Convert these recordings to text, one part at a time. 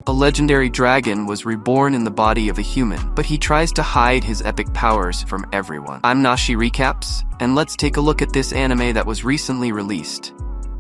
a legendary dragon was reborn in the body of a human, but he tries to hide his epic powers from everyone. I'm Nashi Recaps, and let's take a look at this anime that was recently released.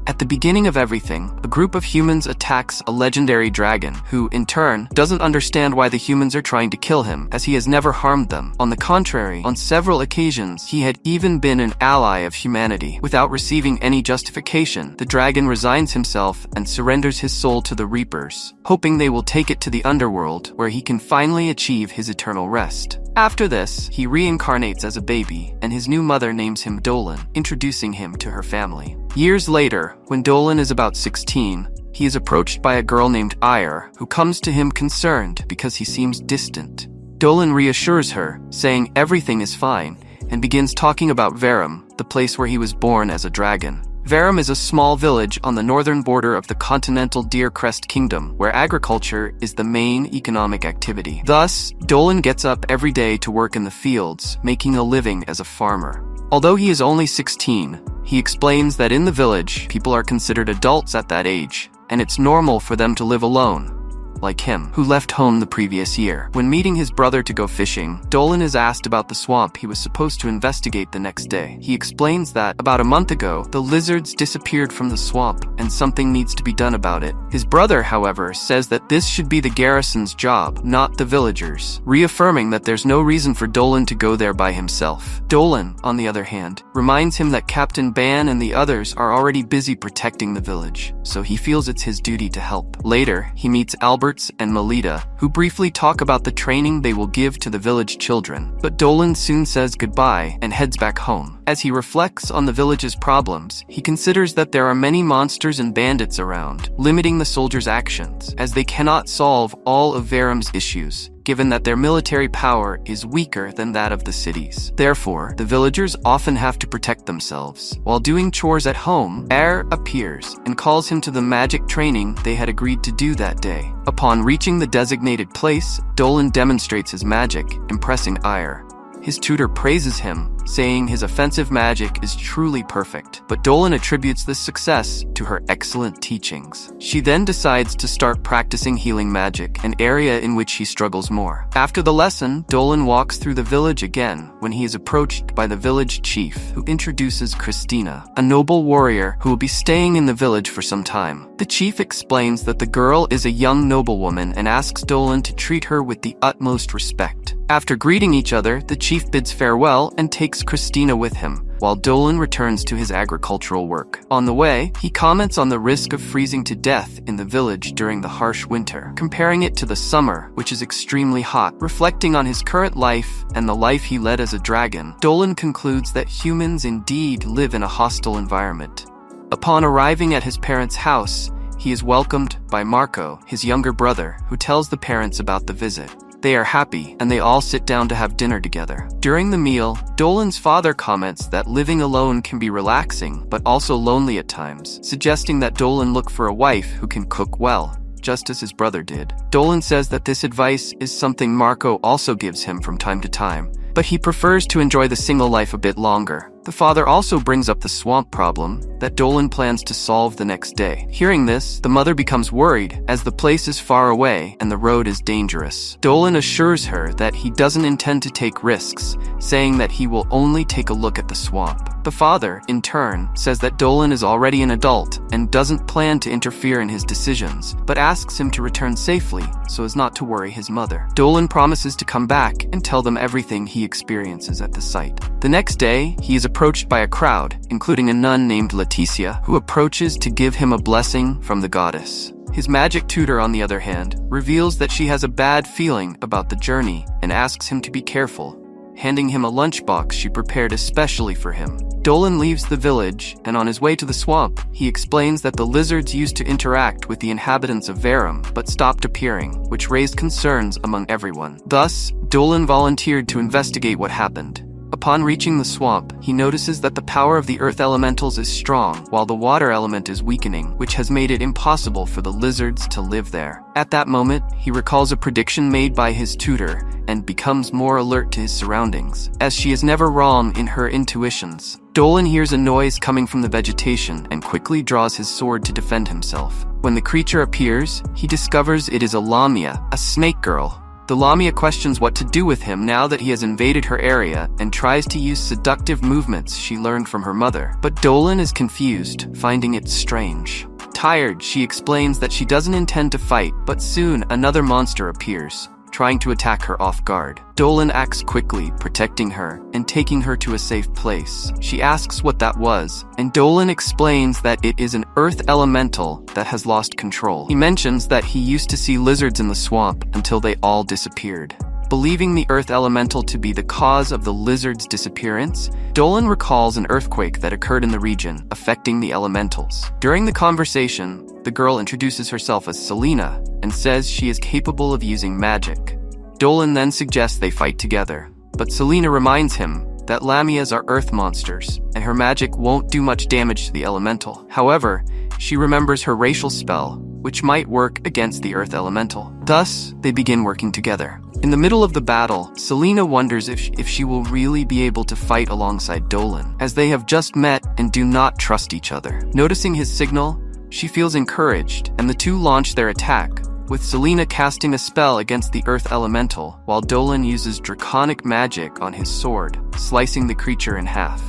At the beginning of everything, a group of humans attacks a legendary dragon, who, in turn, doesn't understand why the humans are trying to kill him, as he has never harmed them. On the contrary, on several occasions, he had even been an ally of humanity. Without receiving any justification, the dragon resigns himself and surrenders his soul to the Reapers, hoping they will take it to the underworld, where he can finally achieve his eternal rest. After this, he reincarnates as a baby, and his new mother names him Dolan, introducing him to her family. Years later, when Dolan is about 16, he is approached by a girl named Ire, who comes to him concerned because he seems distant. Dolan reassures her, saying everything is fine, and begins talking about Verum, the place where he was born as a dragon. Verum is a small village on the northern border of the continental Deercrest Kingdom, where agriculture is the main economic activity. Thus, Dolan gets up every day to work in the fields, making a living as a farmer. Although he is only 16, he explains that in the village, people are considered adults at that age, and it's normal for them to live alone, like him, who left home the previous year. When meeting his brother to go fishing, Dolan is asked about the swamp he was supposed to investigate the next day. He explains that, about a month ago, the lizards disappeared from the swamp, and something needs to be done about it. His brother, however, says that this should be the garrison's job, not the villagers', reaffirming that there's no reason for Dolan to go there by himself. Dolan, on the other hand, reminds him that Captain Ban and the others are already busy protecting the village, so he feels it's his duty to help. Later, he meets Albert and Melita, who briefly talk about the training they will give to the village children. But Dolan soon says goodbye and heads back home. As he reflects on the village's problems, he considers that there are many monsters and bandits around, limiting the soldiers' actions, as they cannot solve all of Verum's issues, given that their military power is weaker than that of the cities. Therefore, the villagers often have to protect themselves. While doing chores at home, Air appears and calls him to the magic training they had agreed to do that day. Upon reaching the designated place, Dolan demonstrates his magic, impressing Ire. His tutor praises him, saying his offensive magic is truly perfect, but Dolan attributes this success to her excellent teachings. She then decides to start practicing healing magic, an area in which he struggles more. After the lesson, Dolan walks through the village again when he is approached by the village chief, who introduces Christina, a noble warrior who will be staying in the village for some time. The chief explains that the girl is a young noblewoman and asks Dolan to treat her with the utmost respect. After greeting each other, the chief bids farewell and takes Christina with him, while Dolan returns to his agricultural work. On the way, he comments on the risk of freezing to death in the village during the harsh winter, comparing it to the summer, which is extremely hot. Reflecting on his current life and the life he led as a dragon, Dolan concludes that humans indeed live in a hostile environment. Upon arriving at his parents' house, he is welcomed by Marco, his younger brother, who tells the parents about the visit. They are happy, and they all sit down to have dinner together. During the meal, Dolan's father comments that living alone can be relaxing, but also lonely at times, suggesting that Dolan look for a wife who can cook well, just as his brother did. Dolan says that this advice is something Marco also gives him from time to time, but he prefers to enjoy the single life a bit longer. The father also brings up the swamp problem that Dolan plans to solve the next day. Hearing this, the mother becomes worried, as the place is far away and the road is dangerous. Dolan assures her that he doesn't intend to take risks, saying that he will only take a look at the swamp. The father, in turn, says that Dolan is already an adult and doesn't plan to interfere in his decisions, but asks him to return safely so as not to worry his mother. Dolan promises to come back and tell them everything he experiences at the site. The next day, he is approached by a crowd, including a nun named Leticia, who approaches to give him a blessing from the goddess. His magic tutor, on the other hand, reveals that she has a bad feeling about the journey and asks him to be careful, handing him a lunchbox she prepared especially for him. Dolan leaves the village, and on his way to the swamp, he explains that the lizards used to interact with the inhabitants of Verum, but stopped appearing, which raised concerns among everyone. Thus, Dolan volunteered to investigate what happened. Upon reaching the swamp, he notices that the power of the earth elementals is strong, while the water element is weakening, which has made it impossible for the lizards to live there. At that moment, he recalls a prediction made by his tutor and becomes more alert to his surroundings, as she is never wrong in her intuitions. Dolan hears a noise coming from the vegetation and quickly draws his sword to defend himself. When the creature appears, he discovers it is a Lamia, a snake girl. The Lamia questions what to do with him now that he has invaded her area and tries to use seductive movements she learned from her mother. But Dolan is confused, finding it strange. Tired, she explains that she doesn't intend to fight, but soon another monster appears, trying to attack her off guard. Dolan acts quickly, protecting her and taking her to a safe place. She asks what that was, and Dolan explains that it is an earth elemental that has lost control. He mentions that he used to see lizards in the swamp until they all disappeared. Believing the earth elemental to be the cause of the lizard's disappearance, Dolan recalls an earthquake that occurred in the region, affecting the elementals. During the conversation, the girl introduces herself as Selena and says she is capable of using magic. Dolan then suggests they fight together, but Selena reminds him that Lamias are earth monsters, and her magic won't do much damage to the elemental. However, she remembers her racial spell, which might work against the earth elemental. Thus, they begin working together. In the middle of the battle, Selena wonders if she will really be able to fight alongside Dolan, as they have just met and do not trust each other. Noticing his signal, she feels encouraged, and the two launch their attack, with Selena casting a spell against the earth elemental, while Dolan uses draconic magic on his sword, slicing the creature in half.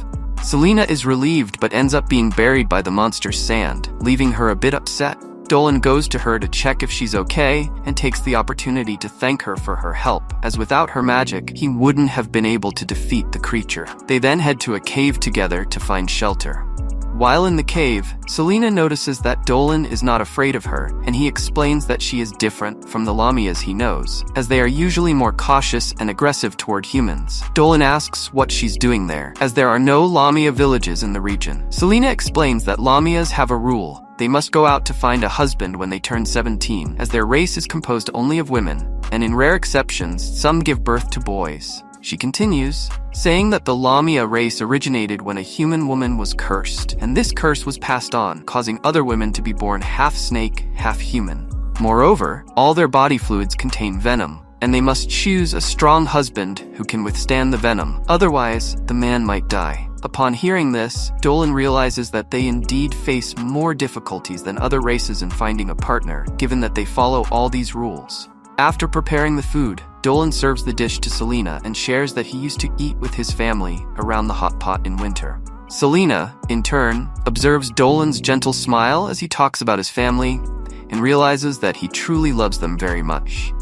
Selena is relieved but ends up being buried by the monster's sand, leaving her a bit upset. Dolan goes to her to check if she's okay and takes the opportunity to thank her for her help, as without her magic, he wouldn't have been able to defeat the creature. They then head to a cave together to find shelter. While in the cave, Selena notices that Dolan is not afraid of her, and he explains that she is different from the Lamias he knows, as they are usually more cautious and aggressive toward humans. Dolan asks what she's doing there, as there are no Lamia villages in the region. Selena explains that Lamias have a rule. They must go out to find a husband when they turn 17, as their race is composed only of women, and in rare exceptions, some give birth to boys. She continues, saying that the Lamia race originated when a human woman was cursed, and this curse was passed on, causing other women to be born half snake, half human. Moreover, all their body fluids contain venom, and they must choose a strong husband who can withstand the venom, otherwise the man might die. Upon hearing this, Dolan realizes that they indeed face more difficulties than other races in finding a partner, given that they follow all these rules. After preparing the food, Dolan serves the dish to Selena and shares that he used to eat with his family around the hot pot in winter. Selena, in turn, observes Dolan's gentle smile as he talks about his family and realizes that he truly loves them very much.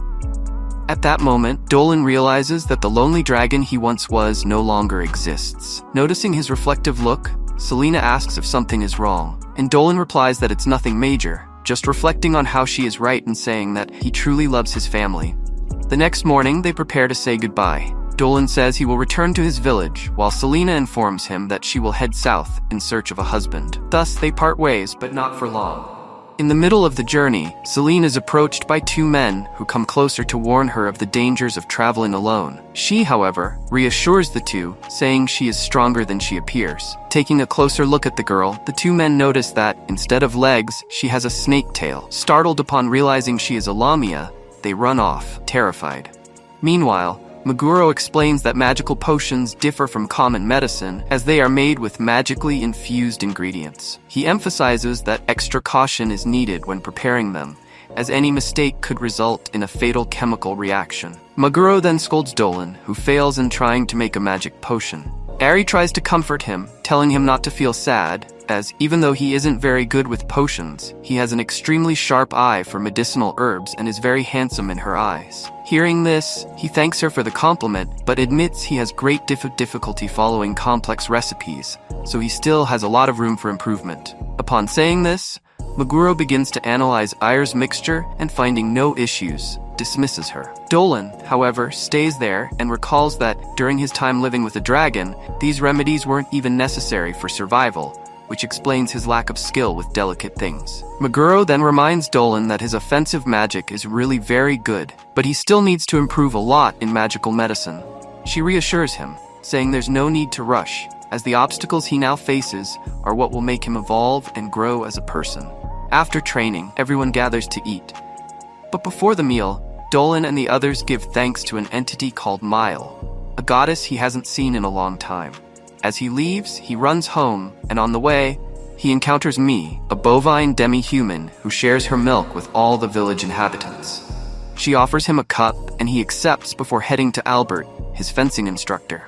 At that moment, Dolan realizes that the lonely dragon he once was no longer exists. Noticing his reflective look, Selena asks if something is wrong, and Dolan replies that it's nothing major, just reflecting on how she is right in saying that he truly loves his family. The next morning, they prepare to say goodbye. Dolan says he will return to his village, while Selena informs him that she will head south in search of a husband. Thus, they part ways, but not for long. In the middle of the journey, Selena is approached by two men who come closer to warn her of the dangers of traveling alone. She, however, reassures the two, saying she is stronger than she appears. Taking a closer look at the girl, the two men notice that, instead of legs, she has a snake tail. Startled upon realizing she is a Lamia, they run off, terrified. Meanwhile, Meguro explains that magical potions differ from common medicine as they are made with magically infused ingredients. He emphasizes that extra caution is needed when preparing them, as any mistake could result in a fatal chemical reaction. Meguro then scolds Dolan, who fails in trying to make a magic potion. Ari tries to comfort him, telling him not to feel sad, as even though he isn't very good with potions, he has an extremely sharp eye for medicinal herbs and is very handsome in her eyes. Hearing this, he thanks her for the compliment, but admits he has great difficulty following complex recipes, so he still has a lot of room for improvement. Upon saying this, Meguro begins to analyze Ayer's mixture and finding no issues, dismisses her. Dolan, however, stays there and recalls that during his time living with a dragon, these remedies weren't even necessary for survival, which explains his lack of skill with delicate things. Meguro then reminds Dolan that his offensive magic is really very good, but he still needs to improve a lot in magical medicine. She reassures him, saying there's no need to rush, as the obstacles he now faces are what will make him evolve and grow as a person. After training, everyone gathers to eat. But before the meal, Dolan and the others give thanks to an entity called Mile, a goddess he hasn't seen in a long time. As he leaves, he runs home, and on the way, he encounters Me, a bovine demi-human who shares her milk with all the village inhabitants. She offers him a cup, and he accepts before heading to Albert, his fencing instructor.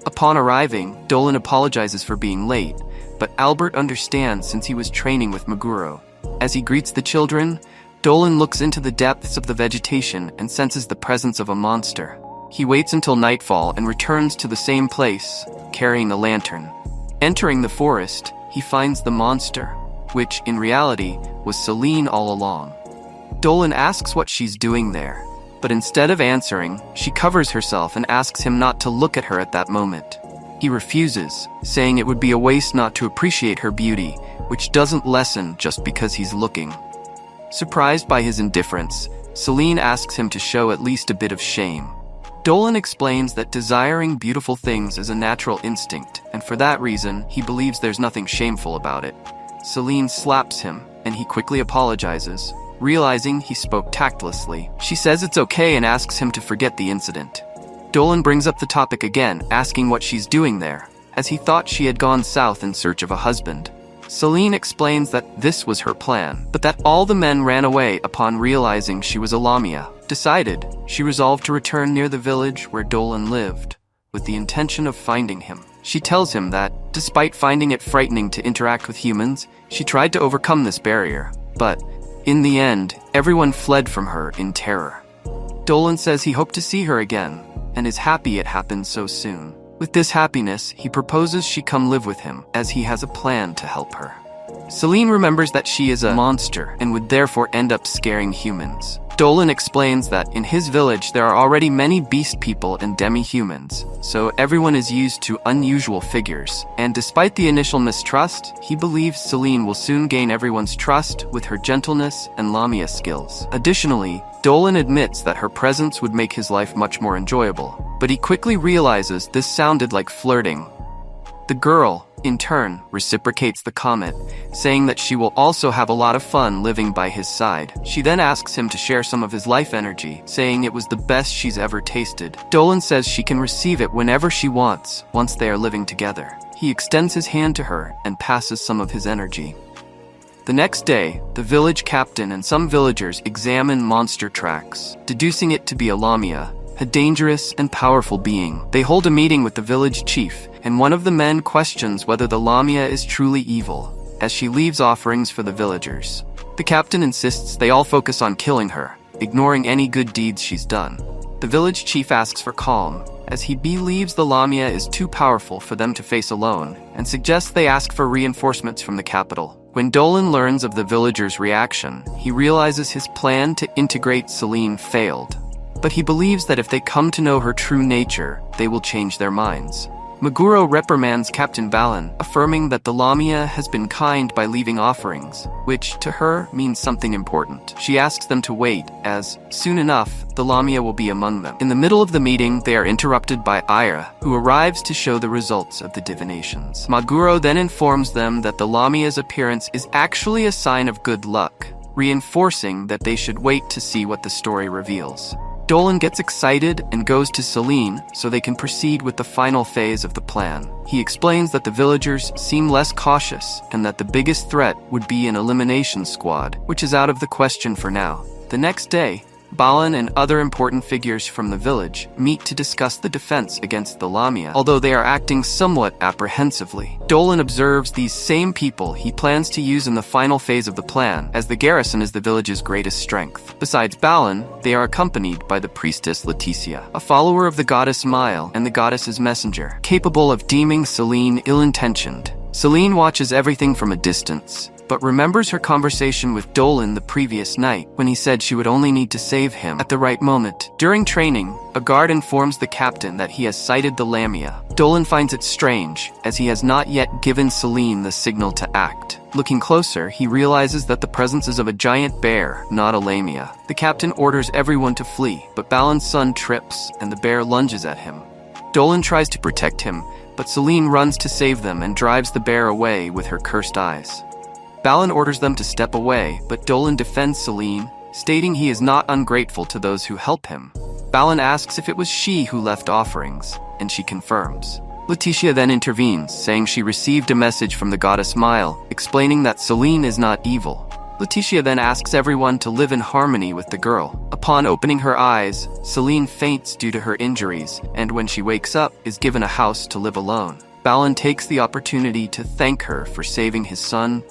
Upon arriving, Dolan apologizes for being late, but Albert understands since he was training with Meguro. As he greets the children, Dolan looks into the depths of the vegetation and senses the presence of a monster. He waits until nightfall and returns to the same place, carrying a lantern. Entering the forest, he finds the monster, which, in reality, was Celine all along. Dolan asks what she's doing there, but instead of answering, she covers herself and asks him not to look at her at that moment. He refuses, saying it would be a waste not to appreciate her beauty, which doesn't lessen just because he's looking. Surprised by his indifference, Celine asks him to show at least a bit of shame. Dolan explains that desiring beautiful things is a natural instinct, and for that reason, he believes there's nothing shameful about it. Celine slaps him, and he quickly apologizes, realizing he spoke tactlessly. She says it's okay and asks him to forget the incident. Dolan brings up the topic again, asking what she's doing there, as he thought she had gone south in search of a husband. Celine explains that this was her plan, but that all the men ran away upon realizing she was a Lamia. Decided, she resolved to return near the village where Dolan lived, with the intention of finding him. She tells him that, despite finding it frightening to interact with humans, she tried to overcome this barrier, but, in the end, everyone fled from her in terror. Dolan says he hoped to see her again, and is happy it happened so soon. With this happiness, he proposes she come live with him, as he has a plan to help her. Celine remembers that she is a monster, and would therefore end up scaring humans. Dolan explains that in his village there are already many beast people and demi-humans, so everyone is used to unusual figures, and despite the initial mistrust, he believes Celine will soon gain everyone's trust with her gentleness and Lamia skills. Additionally, Dolan admits that her presence would make his life much more enjoyable, but he quickly realizes this sounded like flirting. The girl, in turn, reciprocates the comment, saying that she will also have a lot of fun living by his side. She then asks him to share some of his life energy, saying it was the best she's ever tasted. Dolan says she can receive it whenever she wants, once they are living together. He extends his hand to her and passes some of his energy. The next day, the village captain and some villagers examine monster tracks, deducing it to be a Lamia, a dangerous and powerful being. They hold a meeting with the village chief, and one of the men questions whether the Lamia is truly evil, as she leaves offerings for the villagers. The captain insists they all focus on killing her, ignoring any good deeds she's done. The village chief asks for calm, as he believes the Lamia is too powerful for them to face alone, and suggests they ask for reinforcements from the capital. When Dolan learns of the villagers' reaction, he realizes his plan to integrate Celine failed. But he believes that if they come to know her true nature, they will change their minds. Meguro reprimands Captain Balin, affirming that the Lamia has been kind by leaving offerings, which, to her, means something important. She asks them to wait, as, soon enough, the Lamia will be among them. In the middle of the meeting, they are interrupted by Ira, who arrives to show the results of the divinations. Meguro then informs them that the Lamia's appearance is actually a sign of good luck, reinforcing that they should wait to see what the story reveals. Dolan gets excited and goes to Celine so they can proceed with the final phase of the plan. He explains that the villagers seem less cautious and that the biggest threat would be an elimination squad, which is out of the question for now. The next day, Balin and other important figures from the village meet to discuss the defense against the Lamia, although they are acting somewhat apprehensively. Dolan observes these same people he plans to use in the final phase of the plan, as the garrison is the village's greatest strength. Besides Balin, they are accompanied by the priestess Leticia, a follower of the goddess Mile and the goddess's messenger, capable of deeming Celine ill-intentioned. Celine watches everything from a distance, but remembers her conversation with Dolan the previous night when he said she would only need to save him at the right moment. During training, a guard informs the captain that he has sighted the Lamia. Dolan finds it strange, as he has not yet given Celine the signal to act. Looking closer, he realizes that the presence is of a giant bear, not a Lamia. The captain orders everyone to flee, but Balin's son trips, and the bear lunges at him. Dolan tries to protect him, but Celine runs to save them and drives the bear away with her cursed eyes. Balin orders them to step away, but Dolan defends Celine, stating he is not ungrateful to those who help him. Balin asks if it was she who left offerings, and she confirms. Letitia then intervenes, saying she received a message from the goddess Mile, explaining that Celine is not evil. Letitia then asks everyone to live in harmony with the girl. Upon opening her eyes, Celine faints due to her injuries, and when she wakes up, is given a house to live alone. Balin takes the opportunity to thank her for saving his son,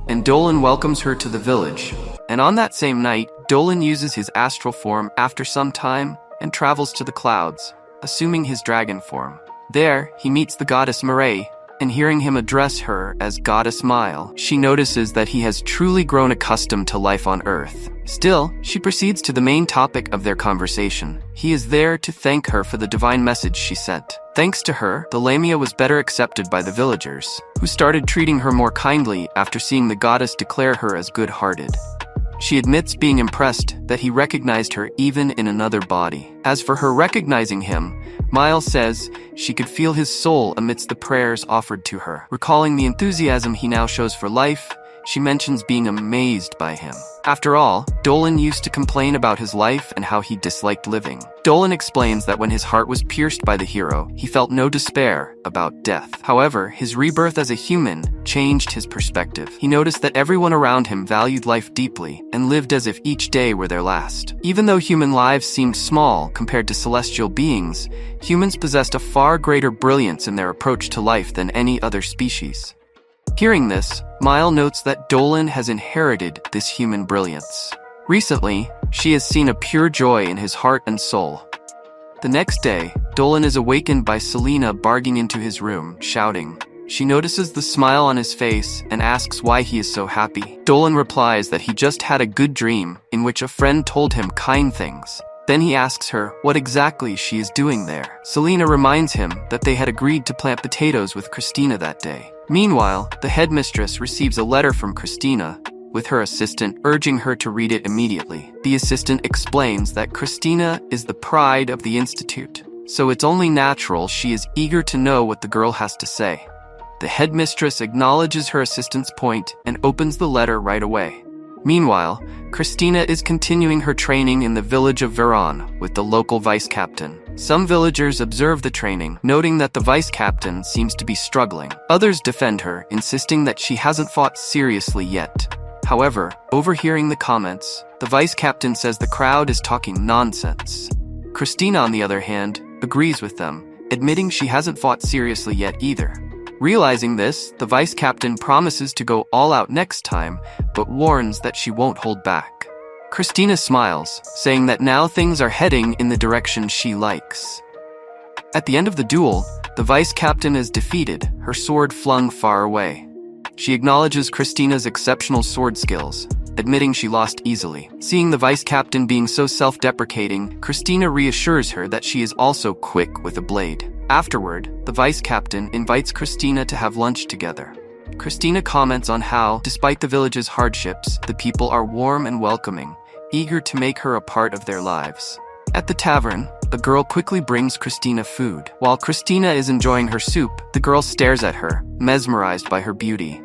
and Dolan welcomes her to the village. And on that same night, Dolan uses his astral form after some time and travels to the clouds, assuming his dragon form. There, he meets the goddess Mireille, and hearing him address her as Goddess Mile, she notices that he has truly grown accustomed to life on Earth. Still, she proceeds to the main topic of their conversation. He is there to thank her for the divine message she sent. Thanks to her, the Lamia was better accepted by the villagers, who started treating her more kindly after seeing the goddess declare her as good-hearted. She admits being impressed that he recognized her even in another body. As for her recognizing him, Miles says she could feel his soul amidst the prayers offered to her. Recalling the enthusiasm he now shows for life, she mentions being amazed by him. After all, Dolan used to complain about his life and how he disliked living. Dolan explains that when his heart was pierced by the hero, he felt no despair about death. However, his rebirth as a human changed his perspective. He noticed that everyone around him valued life deeply and lived as if each day were their last. Even though human lives seemed small compared to celestial beings, humans possessed a far greater brilliance in their approach to life than any other species. Hearing this, Mile notes that Dolan has inherited this human brilliance. Recently, she has seen a pure joy in his heart and soul. The next day, Dolan is awakened by Selena barging into his room, shouting. She notices the smile on his face and asks why he is so happy. Dolan replies that he just had a good dream in which a friend told him kind things. Then he asks her what exactly she is doing there. Selena reminds him that they had agreed to plant potatoes with Christina that day. Meanwhile, the headmistress receives a letter from Christina, with her assistant urging her to read it immediately. The assistant explains that Christina is the pride of the institute, so it's only natural she is eager to know what the girl has to say. The headmistress acknowledges her assistant's point and opens the letter right away. Meanwhile, Christina is continuing her training in the village of Veron with the local vice captain. Some villagers observe the training, noting that the vice captain seems to be struggling. Others defend her, insisting that she hasn't fought seriously yet. However, overhearing the comments, the vice captain says the crowd is talking nonsense. Christina, on the other hand, agrees with them, admitting she hasn't fought seriously yet either. Realizing this, the vice captain promises to go all out next time, but warns that she won't hold back. Christina smiles, saying that now things are heading in the direction she likes. At the end of the duel, the vice captain is defeated, her sword flung far away. She acknowledges Christina's exceptional sword skills, admitting she lost easily. Seeing the vice captain being so self-deprecating, Christina reassures her that she is also quick with a blade. Afterward, the vice captain invites Christina to have lunch together. Christina comments on how, despite the village's hardships, the people are warm and welcoming, eager to make her a part of their lives. At the tavern, the girl quickly brings Christina food. While Christina is enjoying her soup, the girl stares at her, mesmerized by her beauty.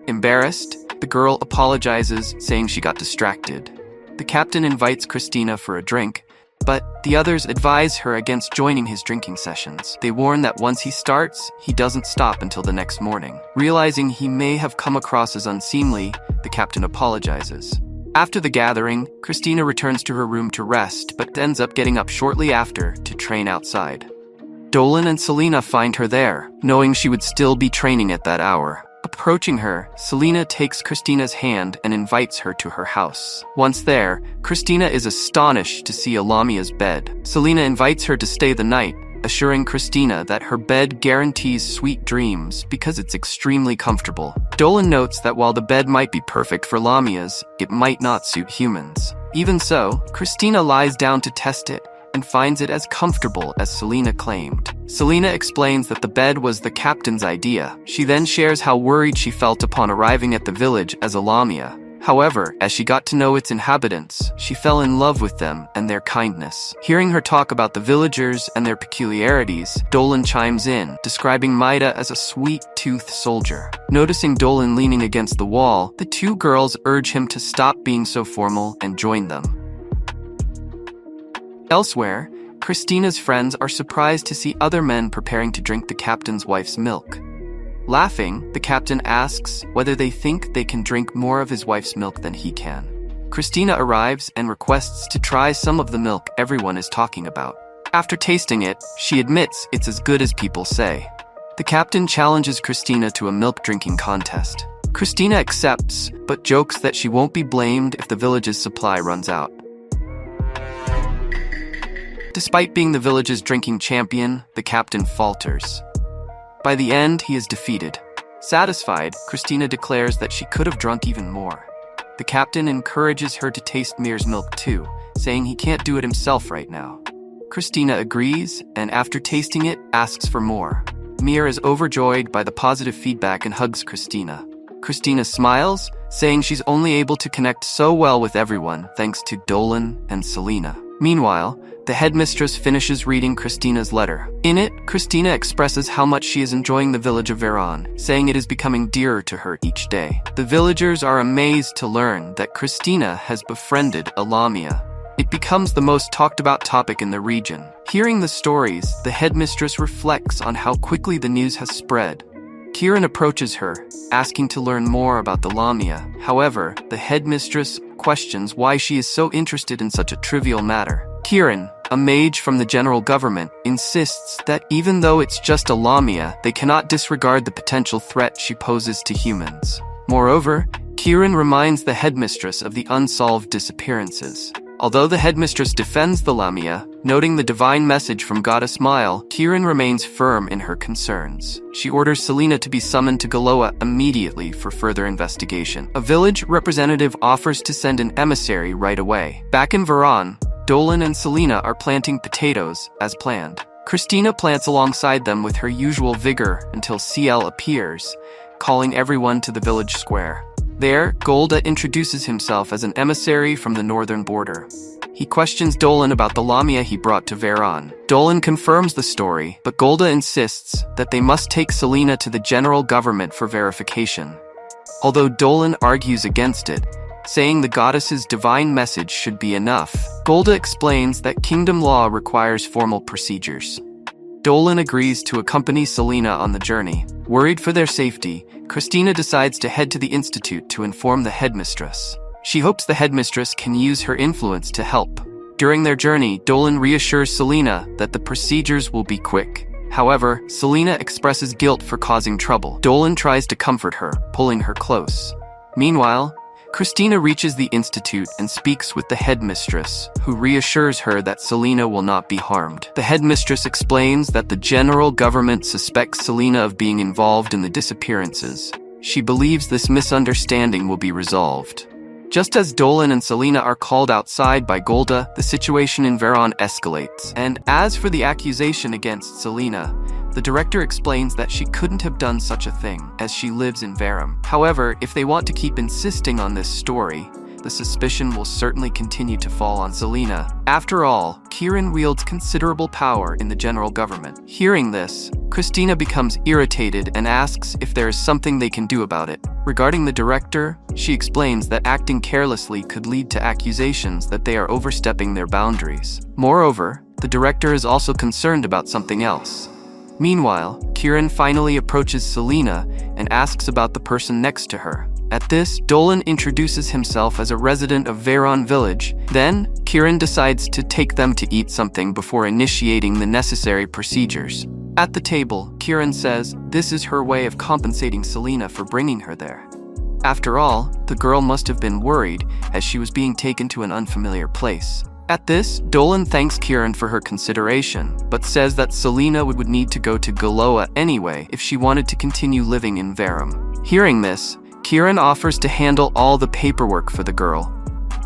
Embarrassed, the girl apologizes, saying she got distracted. The captain invites Christina for a drink, but the others advise her against joining his drinking sessions. They warn that once he starts, he doesn't stop until the next morning. Realizing he may have come across as unseemly, the captain apologizes. After the gathering, Christina returns to her room to rest, but ends up getting up shortly after to train outside. Dolan and Selena find her there, knowing she would still be training at that hour. Approaching her, Selena takes Christina's hand and invites her to her house. Once there, Christina is astonished to see Alamia's bed. Selena invites her to stay the night, assuring Christina that her bed guarantees sweet dreams because it's extremely comfortable. Dolan notes that while the bed might be perfect for Lamias, it might not suit humans. Even so, Christina lies down to test it and finds it as comfortable as Selena claimed. Selena explains that the bed was the captain's idea. She then shares how worried she felt upon arriving at the village as a Lamia. However, as she got to know its inhabitants, she fell in love with them and their kindness. Hearing her talk about the villagers and their peculiarities, Dolan chimes in, describing Maida as a sweet-toothed soldier. Noticing Dolan leaning against the wall, the two girls urge him to stop being so formal and join them. Elsewhere, Christina's friends are surprised to see other men preparing to drink the captain's wife's milk. Laughing, the captain asks whether they think they can drink more of his wife's milk than he can. Christina arrives and requests to try some of the milk everyone is talking about. After tasting it, she admits it's as good as people say. The captain challenges Christina to a milk drinking contest. Christina accepts, but jokes that she won't be blamed if the village's supply runs out. Despite being the village's drinking champion, the captain falters. By the end, he is defeated. Satisfied, Christina declares that she could have drunk even more. The captain encourages her to taste Mir's milk too, saying he can't do it himself right now. Christina agrees, and after tasting it, asks for more. Mir is overjoyed by the positive feedback and hugs Christina. Christina smiles, saying she's only able to connect so well with everyone thanks to Dolan and Selena. Meanwhile, the headmistress finishes reading Christina's letter. In it, Christina expresses how much she is enjoying the village of Veron, saying it is becoming dearer to her each day. The villagers are amazed to learn that Christina has befriended a Lamia. It becomes the most talked about topic in the region. Hearing the stories, the headmistress reflects on how quickly the news has spread. Kieran approaches her, asking to learn more about the Lamia. However, the headmistress questions why she is so interested in such a trivial matter. Kieran, a mage from the general government, insists that even though it's just a Lamia, they cannot disregard the potential threat she poses to humans. Moreover, Kieran reminds the headmistress of the unsolved disappearances. Although the headmistress defends the Lamia, noting the divine message from Goddess Mile, Kieran remains firm in her concerns. She orders Selena to be summoned to Galoa immediately for further investigation. A village representative offers to send an emissary right away. Back in Veron, Dolan and Selena are planting potatoes, as planned. Christina plants alongside them with her usual vigor until CL appears, calling everyone to the village square. There, Golda introduces himself as an emissary from the northern border. He questions Dolan about the Lamia he brought to Veron. Dolan confirms the story, but Golda insists that they must take Selena to the general government for verification. Although Dolan argues against it, saying the goddess's divine message should be enough, Golda explains that kingdom law requires formal procedures. Dolan agrees to accompany Selena on the journey. Worried for their safety, Christina decides to head to the institute to inform the headmistress. She hopes the headmistress can use her influence to help. During their journey, Dolan reassures Selena that the procedures will be quick. However, Selena expresses guilt for causing trouble. Dolan tries to comfort her, pulling her close. Meanwhile, Christina reaches the institute and speaks with the headmistress, who reassures her that Selena will not be harmed. The headmistress explains that the general government suspects Selena of being involved in the disappearances. She believes this misunderstanding will be resolved. Just as Dolan and Selena are called outside by Golda, the situation in Veron escalates. And as for the accusation against Selena, the director explains that she couldn't have done such a thing, as she lives in Verum. However, if they want to keep insisting on this story, the suspicion will certainly continue to fall on Selena. After all, Kieran wields considerable power in the general government. Hearing this, Christina becomes irritated and asks if there is something they can do about it. Regarding the director, she explains that acting carelessly could lead to accusations that they are overstepping their boundaries. Moreover, the director is also concerned about something else. Meanwhile, Kieran finally approaches Selena and asks about the person next to her. At this, Dolan introduces himself as a resident of Veron village. Then, Kieran decides to take them to eat something before initiating the necessary procedures. At the table, Kieran says this is her way of compensating Selena for bringing her there. After all, the girl must have been worried as she was being taken to an unfamiliar place. At this, Dolan thanks Kieran for her consideration, but says that Selena would need to go to Galoa anyway if she wanted to continue living in Verum. Hearing this, Kieran offers to handle all the paperwork for the girl.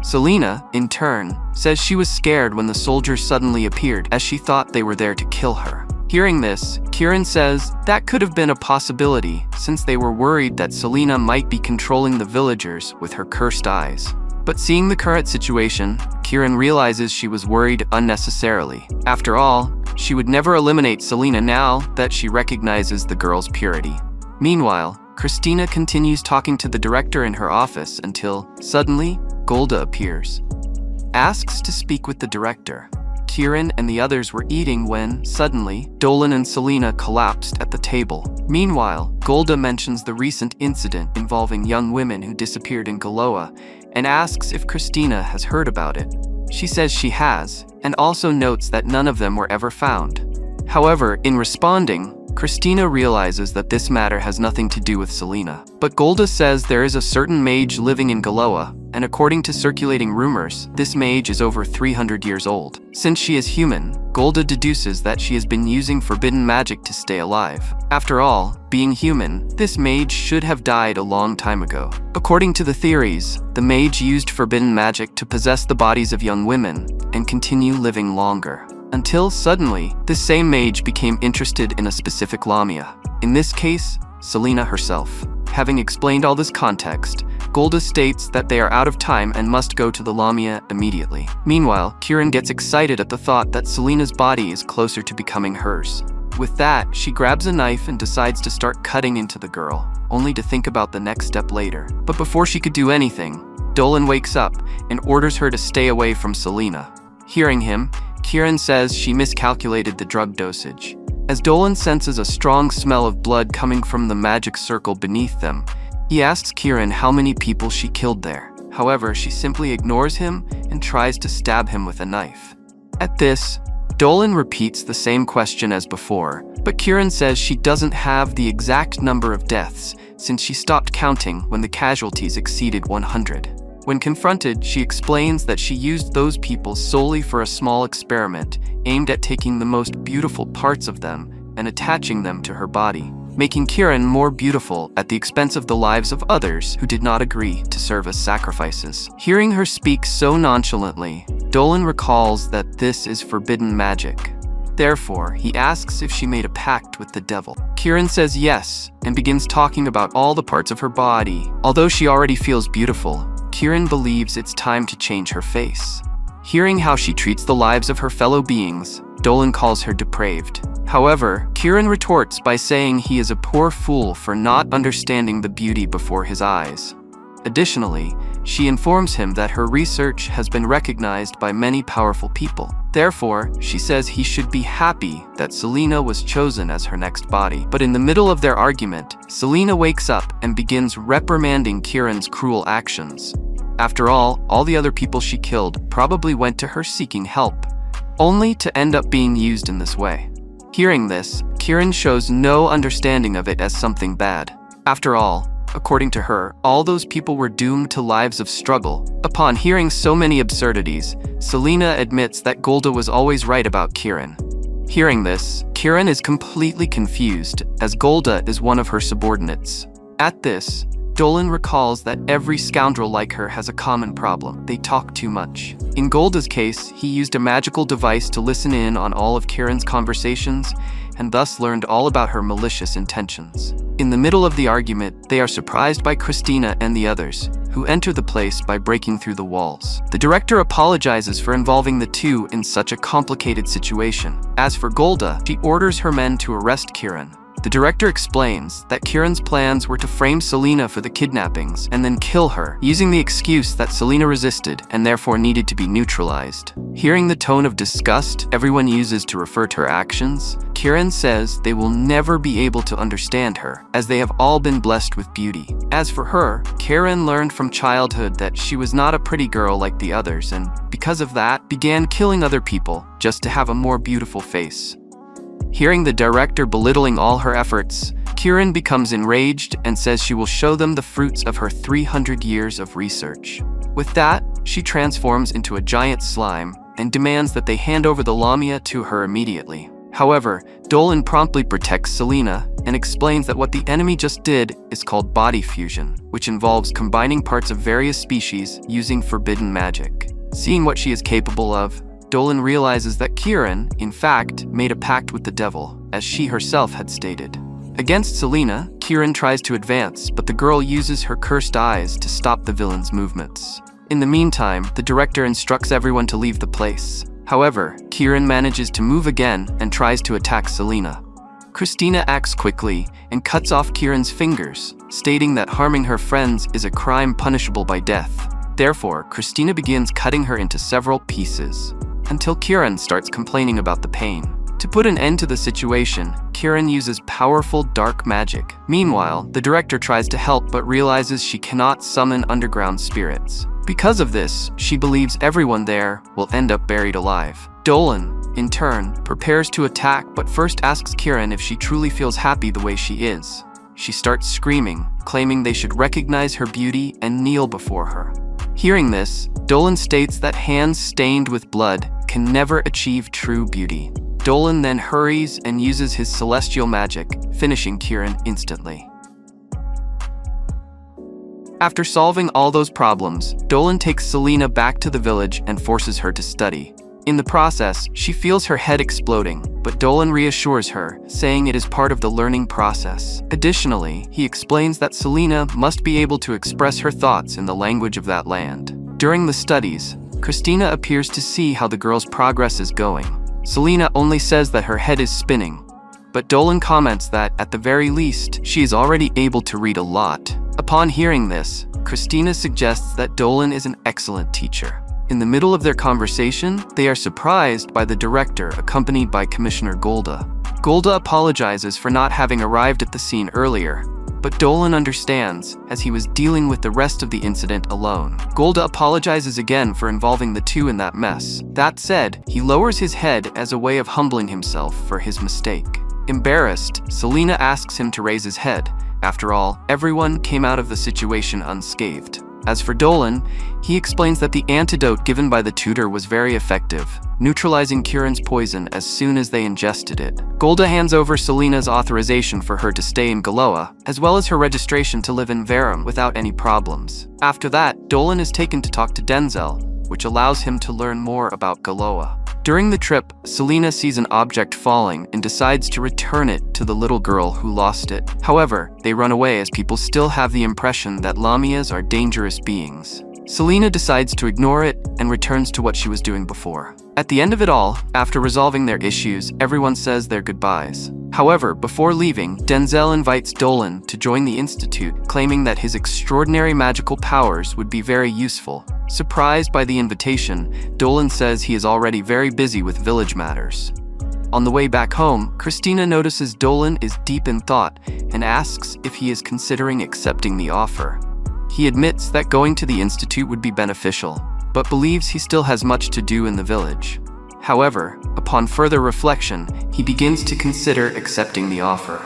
Selena, in turn, says she was scared when the soldiers suddenly appeared as she thought they were there to kill her. Hearing this, Kieran says that could have been a possibility since they were worried that Selena might be controlling the villagers with her cursed eyes. But seeing the current situation, Kieran realizes she was worried unnecessarily. After all, she would never eliminate Selena now that she recognizes the girl's purity. Meanwhile, Christina continues talking to the director in her office until, suddenly, Golda appears. Asks to speak with the director. Kieran and the others were eating when, suddenly, Dolan and Selena collapsed at the table. Meanwhile, Golda mentions the recent incident involving young women who disappeared in Galoa and asks if Christina has heard about it. She says she has, and also notes that none of them were ever found. However, in responding, Christina realizes that this matter has nothing to do with Selena. But Golda says there is a certain mage living in Galoa, and according to circulating rumors, this mage is over 300 years old. Since she is human, Golda deduces that she has been using forbidden magic to stay alive. After all, being human, this mage should have died a long time ago. According to the theories, the mage used forbidden magic to possess the bodies of young women and continue living longer. Until suddenly, this same mage became interested in a specific Lamia. In this case, Selena herself. Having explained all this context, Golda states that they are out of time and must go to the Lamia immediately. Meanwhile, Kieran gets excited at the thought that Selena's body is closer to becoming hers. With that, she grabs a knife and decides to start cutting into the girl, only to think about the next step later. But before she could do anything, Dolan wakes up and orders her to stay away from Selena. Hearing him, Kieran says she miscalculated the drug dosage. As Dolan senses a strong smell of blood coming from the magic circle beneath them, he asks Kieran how many people she killed there. However, she simply ignores him and tries to stab him with a knife. At this, Dolan repeats the same question as before, but Kieran says she doesn't have the exact number of deaths since she stopped counting when the casualties exceeded 100. When confronted, she explains that she used those people solely for a small experiment aimed at taking the most beautiful parts of them and attaching them to her body, making Kieran more beautiful at the expense of the lives of others who did not agree to serve as sacrifices. Hearing her speak so nonchalantly, Dolan recalls that this is forbidden magic. Therefore, he asks if she made a pact with the devil. Kieran says yes, and begins talking about all the parts of her body. Although she already feels beautiful, Kieran believes it's time to change her face. Hearing how she treats the lives of her fellow beings, Dolan calls her depraved. However, Kieran retorts by saying he is a poor fool for not understanding the beauty before his eyes. Additionally, she informs him that her research has been recognized by many powerful people. Therefore, she says he should be happy that Selena was chosen as her next body. But in the middle of their argument, Selena wakes up and begins reprimanding Kieran's cruel actions. After all the other people she killed probably went to her seeking help, only to end up being used in this way. Hearing this, Kieran shows no understanding of it as something bad. After all, according to her, all those people were doomed to lives of struggle. Upon hearing so many absurdities, Selena admits that Golda was always right about Kieran. Hearing this, Kieran is completely confused, as Golda is one of her subordinates. At this, Dolan recalls that every scoundrel like her has a common problem: they talk too much. In Golda's case, he used a magical device to listen in on all of Kieran's conversations, and thus learned all about her malicious intentions. In the middle of the argument, they are surprised by Christina and the others, who enter the place by breaking through the walls. The director apologizes for involving the two in such a complicated situation. As for Golda, she orders her men to arrest Kieran. The director explains that Kieran's plans were to frame Selena for the kidnappings and then kill her, using the excuse that Selena resisted and therefore needed to be neutralized. Hearing the tone of disgust everyone uses to refer to her actions, Kieran says they will never be able to understand her, as they have all been blessed with beauty. As for her, Kieran learned from childhood that she was not a pretty girl like the others, and because of that, began killing other people just to have a more beautiful face. Hearing the director belittling all her efforts, Kieran becomes enraged and says she will show them the fruits of her 300 years of research. With that, she transforms into a giant slime and demands that they hand over the Lamia to her immediately. However, Dolan promptly protects Selena and explains that what the enemy just did is called body fusion, which involves combining parts of various species using forbidden magic. Seeing what she is capable of, Dolan realizes that Kieran, in fact, made a pact with the devil, as she herself had stated. Against Selena, Kieran tries to advance, but the girl uses her cursed eyes to stop the villain's movements. In the meantime, the director instructs everyone to leave the place. However, Kieran manages to move again and tries to attack Selena. Christina acts quickly and cuts off Kieran's fingers, stating that harming her friends is a crime punishable by death. Therefore, Christina begins cutting her into several pieces. until Kieran starts complaining about the pain. To put an end to the situation, Kieran uses powerful dark magic. Meanwhile, the director tries to help but realizes she cannot summon underground spirits. Because of this, she believes everyone there will end up buried alive. Dolan, in turn, prepares to attack but first asks Kieran if she truly feels happy the way she is. She starts screaming, claiming they should recognize her beauty and kneel before her. Hearing this, Dolan states that hands stained with blood can never achieve true beauty. Dolan then hurries and uses his celestial magic, finishing Kieran instantly. After solving all those problems, Dolan takes Selena back to the village and forces her to study. In the process, she feels her head exploding, but Dolan reassures her, saying it is part of the learning process. Additionally, he explains that Selena must be able to express her thoughts in the language of that land. During the studies, Christina appears to see how the girl's progress is going. Selena only says that her head is spinning, but Dolan comments that, at the very least, she is already able to read a lot. Upon hearing this, Christina suggests that Dolan is an excellent teacher. In the middle of their conversation, they are surprised by the director accompanied by Commissioner Golda. Golda apologizes for not having arrived at the scene earlier, but Dolan understands, as he was dealing with the rest of the incident alone. Golda apologizes again for involving the two in that mess. That said, he lowers his head as a way of humbling himself for his mistake. Embarrassed, Selena asks him to raise his head. After all, everyone came out of the situation unscathed. As for Dolan, he explains that the antidote given by the tutor was very effective, neutralizing Kieran's poison as soon as they ingested it. Golda hands over Selena's authorization for her to stay in Galoa, as well as her registration to live in Verum without any problems. After that, Dolan is taken to talk to Denzel, which allows him to learn more about Galoa. During the trip, Selena sees an object falling and decides to return it to the little girl who lost it. However, they run away as people still have the impression that Lamias are dangerous beings. Selena decides to ignore it and returns to what she was doing before. At the end of it all, after resolving their issues, everyone says their goodbyes. However, before leaving, Denzel invites Dolan to join the Institute, claiming that his extraordinary magical powers would be very useful. Surprised by the invitation, Dolan says he is already very busy with village matters. On the way back home, Christina notices Dolan is deep in thought and asks if he is considering accepting the offer. He admits that going to the Institute would be beneficial, but believes he still has much to do in the village. However, upon further reflection, he begins to consider accepting the offer.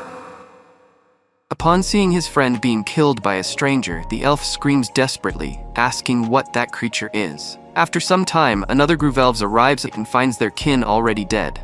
Upon seeing his friend being killed by a stranger, the elf screams desperately, asking what that creature is. After some time, another group of elves arrives and finds their kin already dead.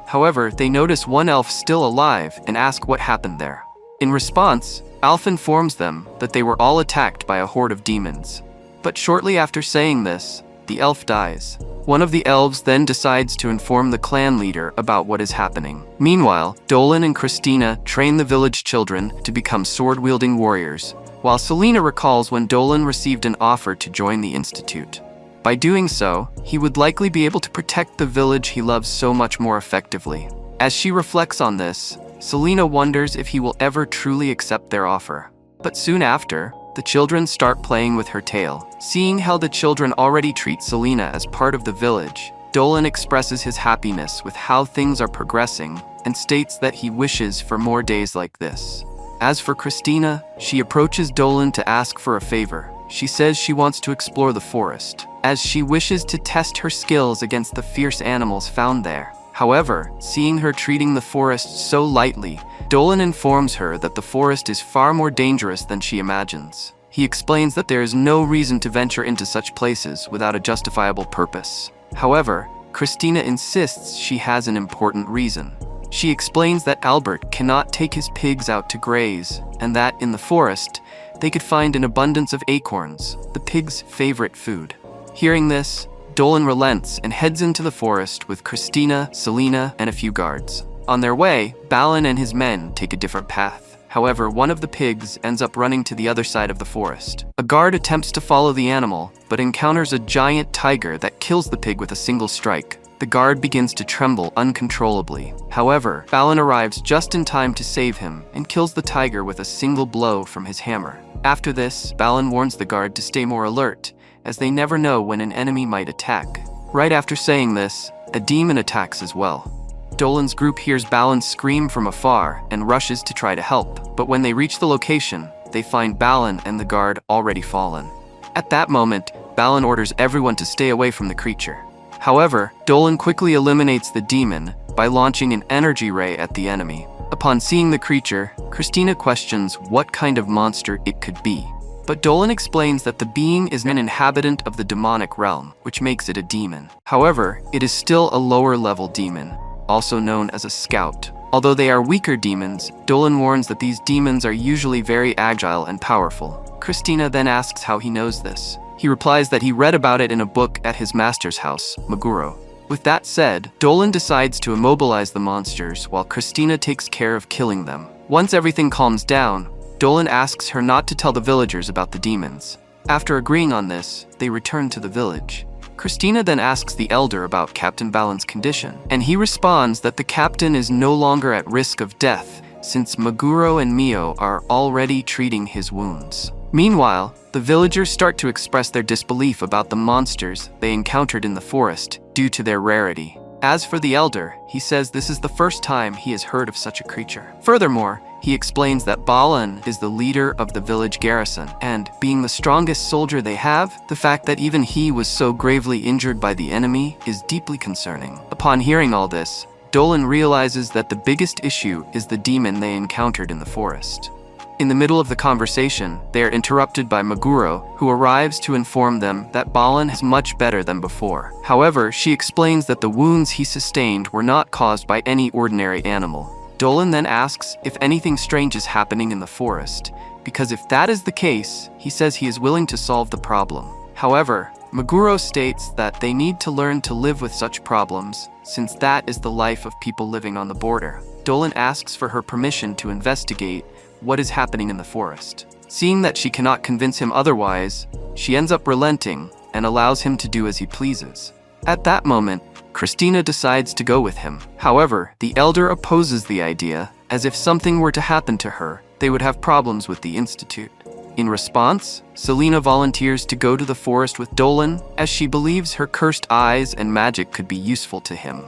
However, they notice one elf still alive and ask what happened there. In response, Alf informs them that they were all attacked by a horde of demons. But shortly after saying this, the elf dies. One of the elves then decides to inform the clan leader about what is happening. Meanwhile, Dolan and Christina train the village children to become sword-wielding warriors, while Selena recalls when Dolan received an offer to join the Institute. By doing so, he would likely be able to protect the village he loves so much more effectively. As she reflects on this, Selena wonders if he will ever truly accept their offer. But soon after, the children start playing with her tail. Seeing how the children already treat Selena as part of the village, Dolan expresses his happiness with how things are progressing and states that he wishes for more days like this. As for Christina, she approaches Dolan to ask for a favor. She says she wants to explore the forest, as she wishes to test her skills against the fierce animals found there. However, seeing her treating the forest so lightly, Dolan informs her that the forest is far more dangerous than she imagines. He explains that there is no reason to venture into such places without a justifiable purpose. However, Christina insists she has an important reason. She explains that Albert cannot take his pigs out to graze, and that in the forest, they could find an abundance of acorns, the pigs' favorite food. Hearing this, Dolan relents and heads into the forest with Christina, Selena, and a few guards. On their way, Balin and his men take a different path. However, one of the pigs ends up running to the other side of the forest. A guard attempts to follow the animal, but encounters a giant tiger that kills the pig with a single strike. The guard begins to tremble uncontrollably. However, Balin arrives just in time to save him and kills the tiger with a single blow from his hammer. After this, Balin warns the guard to stay more alert, as they never know when an enemy might attack. Right after saying this, a demon attacks as well. Dolan's group hears Balan scream from afar and rushes to try to help, but when they reach the location, they find Balan and the guard already fallen. At that moment, Balan orders everyone to stay away from the creature. However, Dolan quickly eliminates the demon by launching an energy ray at the enemy. Upon seeing the creature, Christina questions what kind of monster it could be. But Dolan explains that the being is an inhabitant of the demonic realm, which makes it a demon. However, it is still a lower-level demon, also known as a scout. Although they are weaker demons, Dolan warns that these demons are usually very agile and powerful. Christina then asks how he knows this. He replies that he read about it in a book at his master's house, Meguro. With that said, Dolan decides to immobilize the monsters while Christina takes care of killing them. Once everything calms down, Dolan asks her not to tell the villagers about the demons. After agreeing on this, they return to the village. Christina then asks the elder about Captain Balan's condition, and he responds that the captain is no longer at risk of death since Meguro and Mio are already treating his wounds. Meanwhile, the villagers start to express their disbelief about the monsters they encountered in the forest due to their rarity. As for the elder, he says this is the first time he has heard of such a creature. Furthermore, he explains that Balan is the leader of the village garrison, and being the strongest soldier they have, the fact that even he was so gravely injured by the enemy is deeply concerning. Upon hearing all this, Dolan realizes that the biggest issue is the demon they encountered in the forest. In the middle of the conversation, they are interrupted by Meguro, who arrives to inform them that Balan is much better than before. However, she explains that the wounds he sustained were not caused by any ordinary animal. Dolan then asks if anything strange is happening in the forest, because if that is the case, he says he is willing to solve the problem. However, Meguro states that they need to learn to live with such problems, since that is the life of people living on the border. Dolan asks for her permission to investigate what is happening in the forest. Seeing that she cannot convince him otherwise, she ends up relenting and allows him to do as he pleases. At that moment, Christina decides to go with him. However, the elder opposes the idea, as if something were to happen to her, they would have problems with the institute. In response, Selena volunteers to go to the forest with Dolan, as she believes her cursed eyes and magic could be useful to him.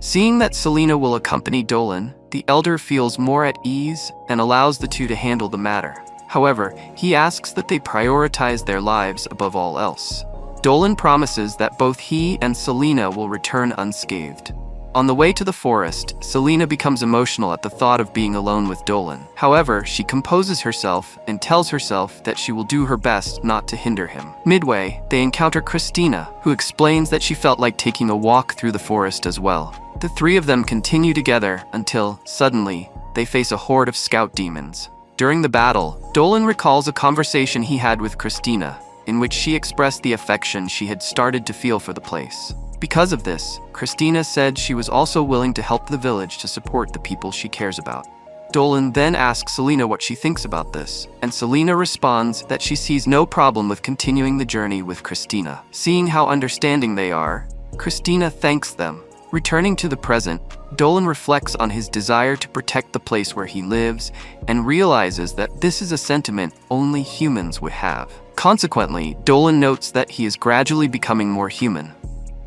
Seeing that Selena will accompany Dolan, the elder feels more at ease and allows the two to handle the matter. However, he asks that they prioritize their lives above all else. Dolan promises that both he and Selena will return unscathed. On the way to the forest, Selena becomes emotional at the thought of being alone with Dolan. However, she composes herself and tells herself that she will do her best not to hinder him. Midway, they encounter Christina, who explains that she felt like taking a walk through the forest as well. The three of them continue together until, suddenly, they face a horde of scout demons. During the battle, Dolan recalls a conversation he had with Christina, in which she expressed the affection she had started to feel for the place. Because of this, Christina said she was also willing to help the village to support the people she cares about. Dolan then asks Selena what she thinks about this, and Selena responds that she sees no problem with continuing the journey with Christina. Seeing how understanding they are, Christina thanks them. Returning to the present, Dolan reflects on his desire to protect the place where he lives and realizes that this is a sentiment only humans would have. Consequently, Dolan notes that he is gradually becoming more human.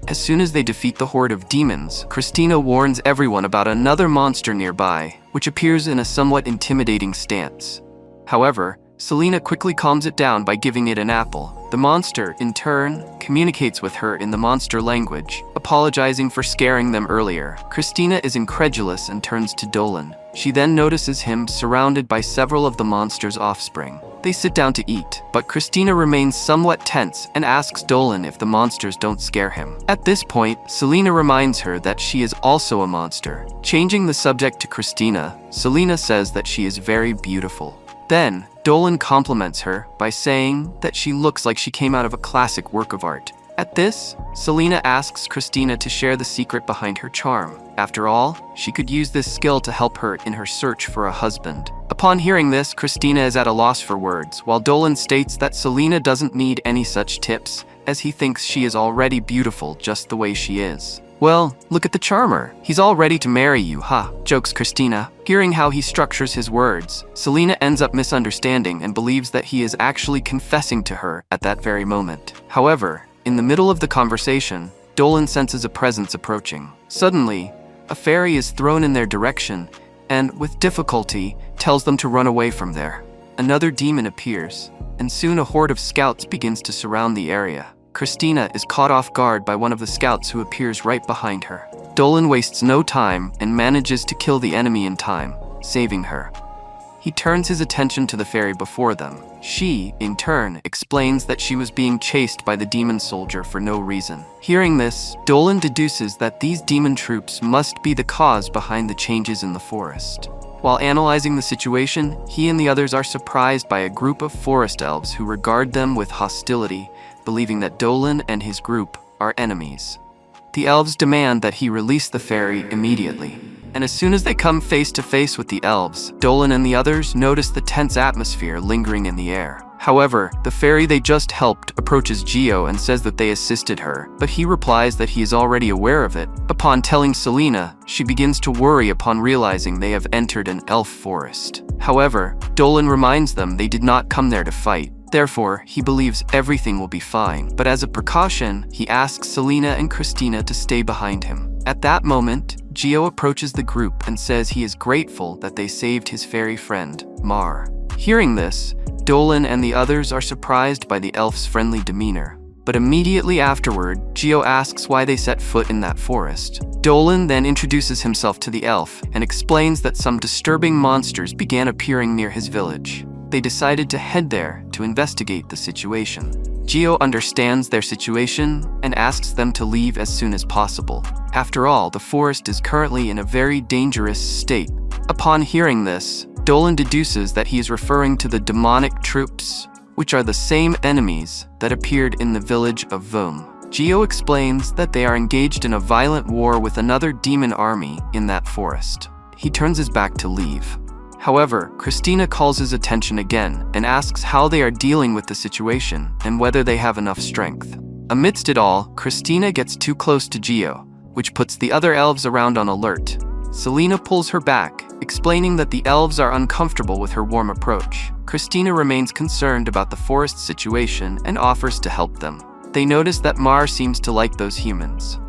As soon as they defeat the horde of demons, Christina warns everyone about another monster nearby, which appears in a somewhat intimidating stance. However, Selena quickly calms it down by giving it an apple. The monster, in turn, communicates with her in the monster language, apologizing for scaring them earlier. Christina is incredulous and turns to Dolan. She then notices him surrounded by several of the monster's offspring. They sit down to eat, but Christina remains somewhat tense and asks Dolan if the monsters don't scare him. At this point, Selena reminds her that she is also a monster. Changing the subject to Christina, Selena says that she is very beautiful. Then, Dolan compliments her by saying that she looks like she came out of a classic work of art. At this, Selena asks Christina to share the secret behind her charm. After all, she could use this skill to help her in her search for a husband. Upon hearing this, Christina is at a loss for words, while Dolan states that Selena doesn't need any such tips, as he thinks she is already beautiful just the way she is. Well, look at the charmer. He's all ready to marry you, huh? Jokes Christina. Hearing how he structures his words, Selena ends up misunderstanding and believes that he is actually confessing to her at that very moment. However, in the middle of the conversation, Dolan senses a presence approaching. Suddenly, a fairy is thrown in their direction and, with difficulty, tells them to run away from there. Another demon appears, and soon a horde of scouts begins to surround the area. Christina is caught off guard by one of the scouts who appears right behind her. Dolan wastes no time and manages to kill the enemy in time, saving her. He turns his attention to the fairy before them. She, in turn, explains that she was being chased by the demon soldier for no reason. Hearing this, Dolan deduces that these demon troops must be the cause behind the changes in the forest. While analyzing the situation, he and the others are surprised by a group of forest elves who regard them with hostility, believing that Dolan and his group are enemies. The elves demand that he release the fairy immediately. And as soon as they come face to face with the elves, Dolan and the others notice the tense atmosphere lingering in the air. However, the fairy they just helped approaches Gio and says that they assisted her, but he replies that he is already aware of it. Upon telling Selena, she begins to worry upon realizing they have entered an elf forest. However, Dolan reminds them they did not come there to fight. Therefore, he believes everything will be fine, but as a precaution, he asks Selena and Christina to stay behind him. At that moment, Gio approaches the group and says he is grateful that they saved his fairy friend, Mar. Hearing this, Dolan and the others are surprised by the elf's friendly demeanor. But immediately afterward, Gio asks why they set foot in that forest. Dolan then introduces himself to the elf and explains that some disturbing monsters began appearing near his village. They decided to head there to investigate the situation. Gio understands their situation and asks them to leave as soon as possible. After all, the forest is currently in a very dangerous state. Upon hearing this, Dolan deduces that he is referring to the demonic troops, which are the same enemies that appeared in the village of Vom. Gio explains that they are engaged in a violent war with another demon army in that forest. He turns his back to leave. However, Christina calls his attention again and asks how they are dealing with the situation and whether they have enough strength. Amidst it all, Christina gets too close to Gio, which puts the other elves around on alert. Selena pulls her back, explaining that the elves are uncomfortable with her warm approach. Christina remains concerned about the forest situation and offers to help them. They notice that Mar seems to like those humans.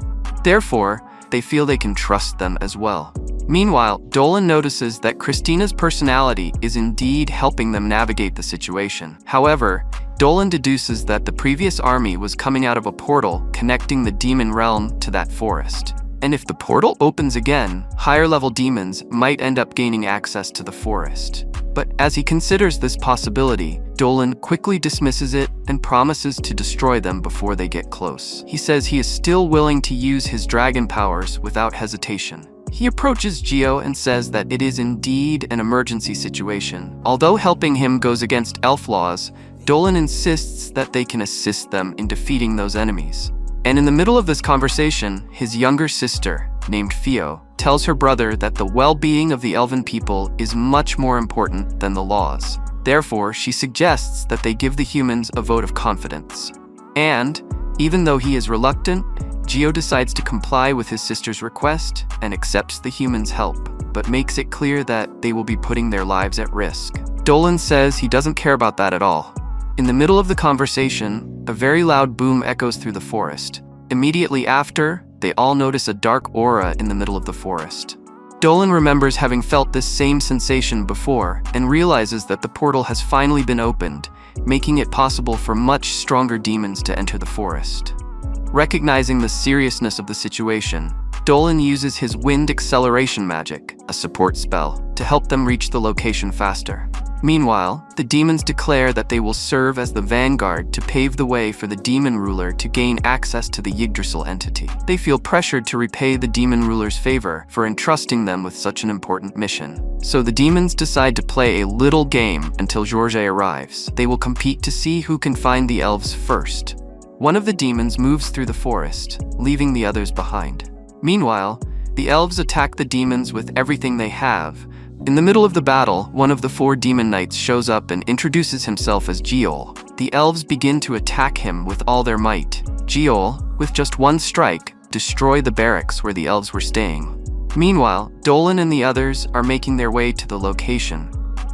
Therefore, they feel they can trust them as well. Meanwhile, Dolan notices that Christina's personality is indeed helping them navigate the situation. However, Dolan deduces that the previous army was coming out of a portal connecting the demon realm to that forest. And if the portal opens again, higher-level demons might end up gaining access to the forest. But as he considers this possibility, Dolan quickly dismisses it and promises to destroy them before they get close. He says he is still willing to use his dragon powers without hesitation. He approaches Gio and says that it is indeed an emergency situation. Although helping him goes against elf laws, Dolan insists that they can assist them in defeating those enemies. And in the middle of this conversation, his younger sister, named Fio, tells her brother that the well-being of the elven people is much more important than the laws. Therefore, she suggests that they give the humans a vote of confidence. And, even though he is reluctant, Gio decides to comply with his sister's request and accepts the humans' help, but makes it clear that they will be putting their lives at risk. Dolan says he doesn't care about that at all. In the middle of the conversation, a very loud boom echoes through the forest. Immediately after, they all notice a dark aura in the middle of the forest. Dolan remembers having felt this same sensation before and realizes that the portal has finally been opened, making it possible for much stronger demons to enter the forest. Recognizing the seriousness of the situation, Dolan uses his wind acceleration magic, a support spell, to help them reach the location faster. Meanwhile, the demons declare that they will serve as the vanguard to pave the way for the demon ruler to gain access to the Yggdrasil entity. They feel pressured to repay the demon ruler's favor for entrusting them with such an important mission. So the demons decide to play a little game until Ryuusei arrives. They will compete to see who can find the elves first. One of the demons moves through the forest, leaving the others behind. Meanwhile, the elves attack the demons with everything they have. In the middle of the battle, one of the 4 demon knights shows up and introduces himself as Giol. The elves begin to attack him with all their might. Giol, with just one strike, destroys the barracks where the elves were staying. Meanwhile, Dolan and the others are making their way to the location.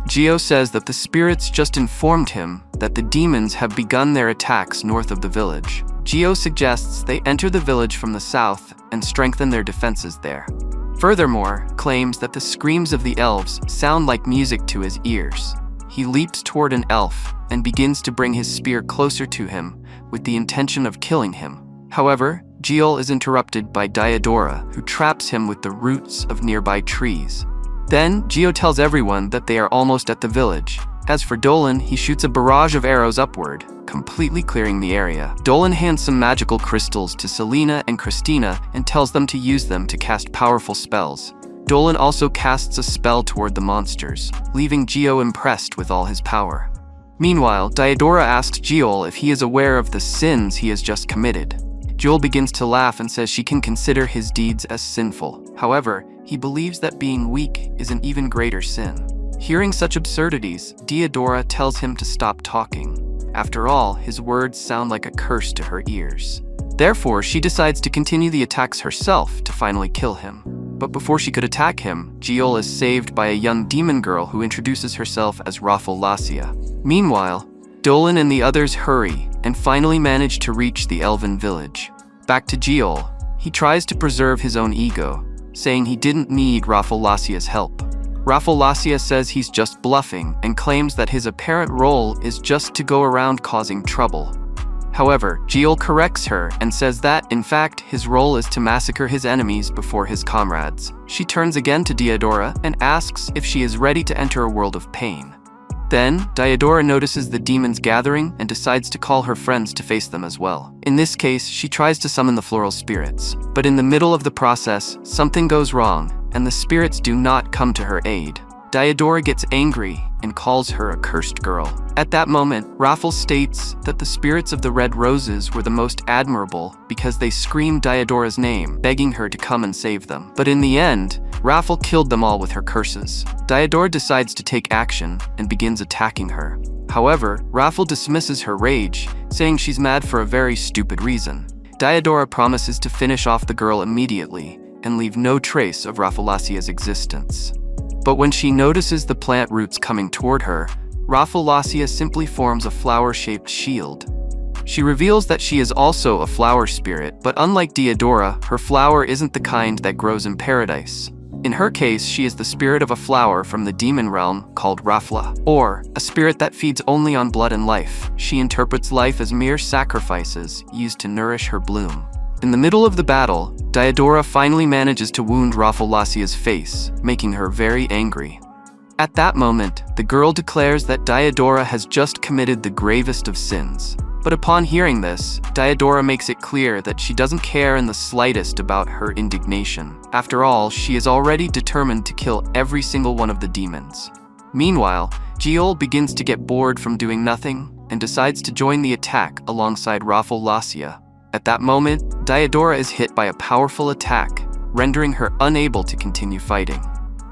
Gio says that the spirits just informed him that the demons have begun their attacks north of the village. Gio suggests they enter the village from the south and strengthen their defenses there. Furthermore, claims that the screams of the elves sound like music to his ears. He leaps toward an elf and begins to bring his spear closer to him with the intention of killing him. However, Gio is interrupted by Diodora, who traps him with the roots of nearby trees. Then, Gio tells everyone that they are almost at the village. As for Dolan, he shoots a barrage of arrows upward, completely clearing the area. Dolan hands some magical crystals to Selena and Christina and tells them to use them to cast powerful spells. Dolan also casts a spell toward the monsters, leaving Gio impressed with all his power. Meanwhile, Diodora asks Gio if he is aware of the sins he has just committed. Joel begins to laugh and says she can consider his deeds as sinful. However, he believes that being weak is an even greater sin. Hearing such absurdities, Diodora tells him to stop talking. After all, his words sound like a curse to her ears. Therefore, she decides to continue the attacks herself to finally kill him. But before she could attack him, Giol is saved by a young demon girl who introduces herself as Rafflesia. Meanwhile, Dolan and the others hurry and finally manage to reach the elven village. Back to Giol, he tries to preserve his own ego, saying he didn't need Rafflesia's help. Rafflesia says he's just bluffing and claims that his apparent role is just to go around causing trouble. However, Giol corrects her and says that, in fact, his role is to massacre his enemies before his comrades. She turns again to Diodora and asks if she is ready to enter a world of pain. Then, Diodora notices the demons gathering and decides to call her friends to face them as well. In this case, she tries to summon the floral spirits. But in the middle of the process, something goes wrong, and the spirits do not come to her aid. Diodora gets angry and calls her a cursed girl. At that moment, Raffle states that the spirits of the red roses were the most admirable because they screamed Diodora's name, begging her to come and save them. But in the end, Raffle killed them all with her curses. Diodora decides to take action and begins attacking her. However, Raffle dismisses her rage, saying she's mad for a very stupid reason. Diodora promises to finish off the girl immediately and leave no trace of Rafflesia's existence. But when she notices the plant roots coming toward her, Rafflesia simply forms a flower-shaped shield. She reveals that she is also a flower spirit, but unlike Diodora, her flower isn't the kind that grows in paradise. In her case, she is the spirit of a flower from the demon realm called Raffla, or a spirit that feeds only on blood and life. She interprets life as mere sacrifices used to nourish her bloom. In the middle of the battle, Diodora finally manages to wound Rafflesia's face, making her very angry. At that moment, the girl declares that Diodora has just committed the gravest of sins. But upon hearing this, Diodora makes it clear that she doesn't care in the slightest about her indignation. After all, she is already determined to kill every single one of the demons. Meanwhile, Giol begins to get bored from doing nothing and decides to join the attack alongside Rafflesia. At that moment, Diodora is hit by a powerful attack, rendering her unable to continue fighting.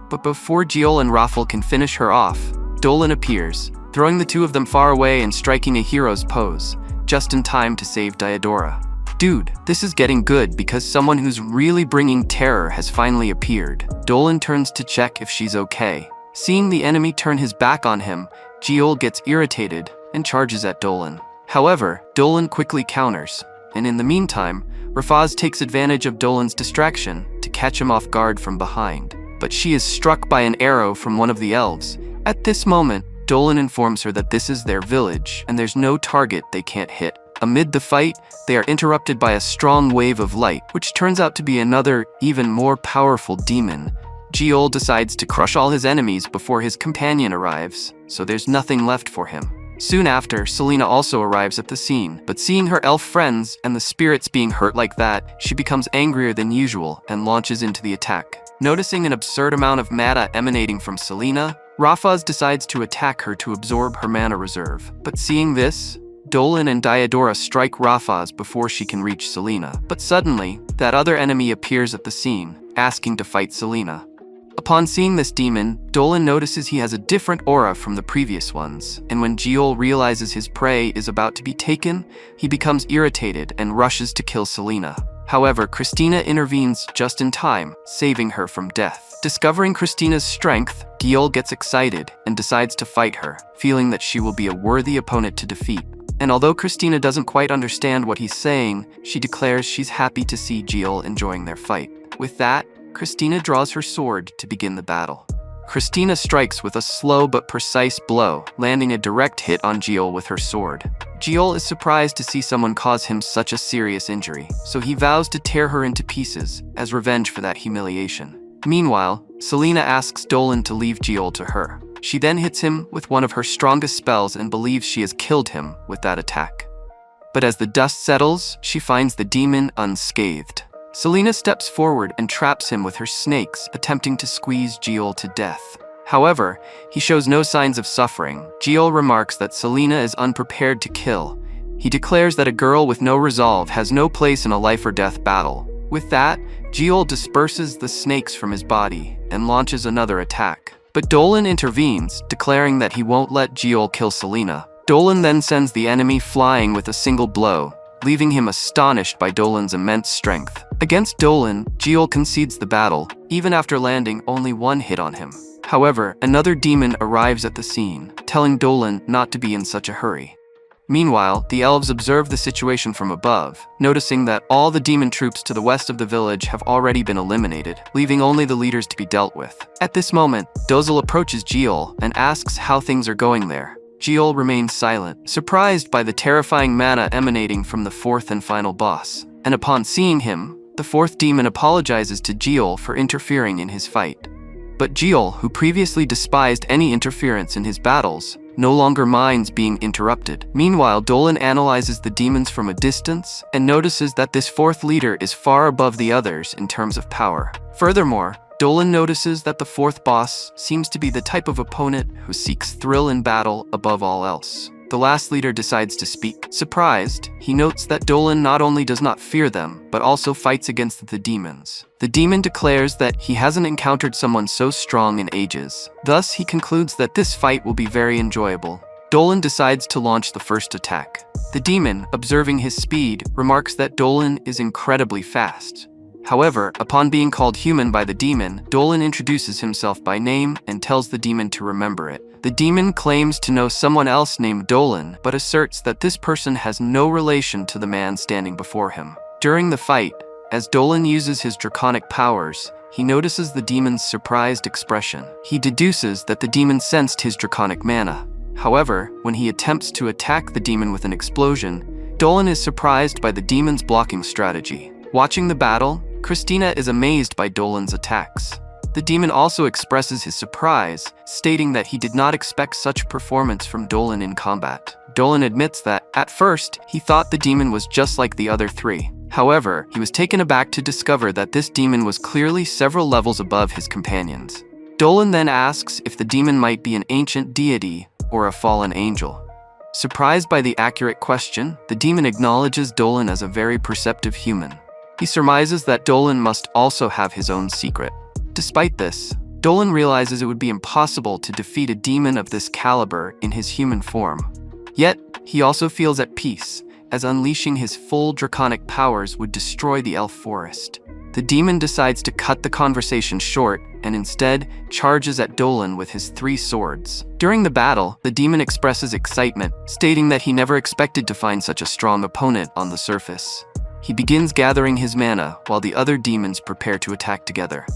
But before Giol and Raffle can finish her off, Dolan appears, throwing the two of them far away and striking a hero's pose, just in time to save Diodora. Dude, this is getting good because someone who's really bringing terror has finally appeared. Dolan turns to check if she's okay. Seeing the enemy turn his back on him, Giol gets irritated and charges at Dolan. However, Dolan quickly counters, and in the meantime, Rafaz takes advantage of Dolan's distraction to catch him off guard from behind. But she is struck by an arrow from one of the elves. At this moment, Dolan informs her that this is their village, and there's no target they can't hit. Amid the fight, they are interrupted by a strong wave of light, which turns out to be another, even more powerful demon. Giol decides to crush all his enemies before his companion arrives, so there's nothing left for him. Soon after, Selena also arrives at the scene, but seeing her elf friends and the spirits being hurt like that, she becomes angrier than usual and launches into the attack. Noticing an absurd amount of mana emanating from Selena, Rafaz decides to attack her to absorb her mana reserve. But seeing this, Dolan and Diodora strike Rafaz before she can reach Selena. But suddenly, that other enemy appears at the scene, asking to fight Selena. Upon seeing this demon, Dolan notices he has a different aura from the previous ones, and when Giol realizes his prey is about to be taken, he becomes irritated and rushes to kill Selena. However, Christina intervenes just in time, saving her from death. Discovering Christina's strength, Giol gets excited and decides to fight her, feeling that she will be a worthy opponent to defeat. And although Christina doesn't quite understand what he's saying, she declares she's happy to see Giol enjoying their fight. With that, Christina draws her sword to begin the battle. Christina strikes with a slow but precise blow, landing a direct hit on Giol with her sword. Giol is surprised to see someone cause him such a serious injury, so he vows to tear her into pieces as revenge for that humiliation. Meanwhile, Selena asks Dolan to leave Giol to her. She then hits him with one of her strongest spells and believes she has killed him with that attack. But as the dust settles, she finds the demon unscathed. Selena steps forward and traps him with her snakes, attempting to squeeze Giol to death. However, he shows no signs of suffering. Giol remarks that Selena is unprepared to kill. He declares that a girl with no resolve has no place in a life-or-death battle. With that, Giol disperses the snakes from his body and launches another attack. But Dolan intervenes, declaring that he won't let Giol kill Selena. Dolan then sends the enemy flying with a single blow, leaving him astonished by Dolan's immense strength. Against Dolan, Giol concedes the battle, even after landing only one hit on him. However, another demon arrives at the scene, telling Dolan not to be in such a hurry. Meanwhile, the elves observe the situation from above, noticing that all the demon troops to the west of the village have already been eliminated, leaving only the leaders to be dealt with. At this moment, Dozel approaches Giol and asks how things are going there. Giol remains silent, surprised by the terrifying mana emanating from the fourth and final boss. And upon seeing him, the fourth demon apologizes to Giol for interfering in his fight. But Giol, who previously despised any interference in his battles, no longer minds being interrupted. Meanwhile, Dolan analyzes the demons from a distance and notices that this fourth leader is far above the others in terms of power. Furthermore, Dolan notices that the fourth boss seems to be the type of opponent who seeks thrill in battle above all else. The last leader decides to speak. Surprised, he notes that Dolan not only does not fear them, but also fights against the demons. The demon declares that he hasn't encountered someone so strong in ages. Thus, he concludes that this fight will be very enjoyable. Dolan decides to launch the first attack. The demon, observing his speed, remarks that Dolan is incredibly fast. However, upon being called human by the demon, Dolan introduces himself by name and tells the demon to remember it. The demon claims to know someone else named Dolan, but asserts that this person has no relation to the man standing before him. During the fight, as Dolan uses his draconic powers, he notices the demon's surprised expression. He deduces that the demon sensed his draconic mana. However, when he attempts to attack the demon with an explosion, Dolan is surprised by the demon's blocking strategy. Watching the battle, Christina is amazed by Dolan's attacks. The demon also expresses his surprise, stating that he did not expect such performance from Dolan in combat. Dolan admits that, at first, he thought the demon was just like the other three. However, he was taken aback to discover that this demon was clearly several levels above his companions. Dolan then asks if the demon might be an ancient deity or a fallen angel. Surprised by the accurate question, the demon acknowledges Dolan as a very perceptive human. He surmises that Dolan must also have his own secret. Despite this, Dolan realizes it would be impossible to defeat a demon of this caliber in his human form. Yet, he also feels at peace, as unleashing his full draconic powers would destroy the elf forest. The demon decides to cut the conversation short and instead charges at Dolan with his 3 swords. During the battle, the demon expresses excitement, stating that he never expected to find such a strong opponent on the surface. He begins gathering his mana while the other demons prepare to attack together.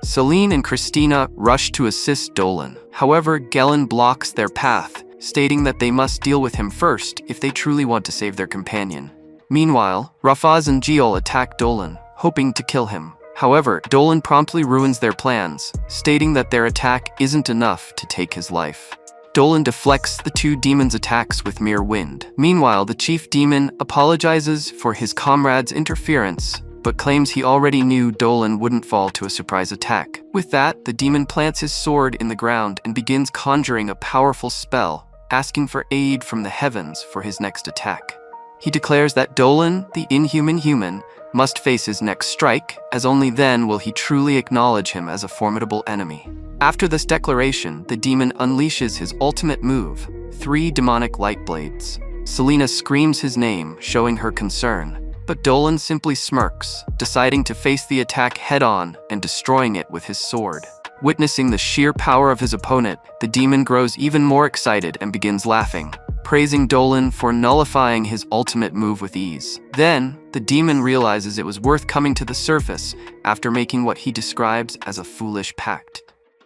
Celine and Christina rush to assist Dolan. However, Gelen blocks their path, stating that they must deal with him first if they truly want to save their companion. Meanwhile, Rafaz and Giol attack Dolan, hoping to kill him. However, Dolan promptly ruins their plans, stating that their attack isn't enough to take his life. Dolan deflects the 2 demons' attacks with mere wind. Meanwhile, the chief demon apologizes for his comrades' interference, but claims he already knew Dolan wouldn't fall to a surprise attack. With that, the demon plants his sword in the ground and begins conjuring a powerful spell, asking for aid from the heavens for his next attack. He declares that Dolan, the inhuman human, must face his next strike, as only then will he truly acknowledge him as a formidable enemy. After this declaration, the demon unleashes his ultimate move, 3 demonic light blades. Selena screams his name, showing her concern. But Dolan simply smirks, deciding to face the attack head-on and destroying it with his sword. Witnessing the sheer power of his opponent, the demon grows even more excited and begins laughing, praising Dolan for nullifying his ultimate move with ease. Then, the demon realizes it was worth coming to the surface after making what he describes as a foolish pact.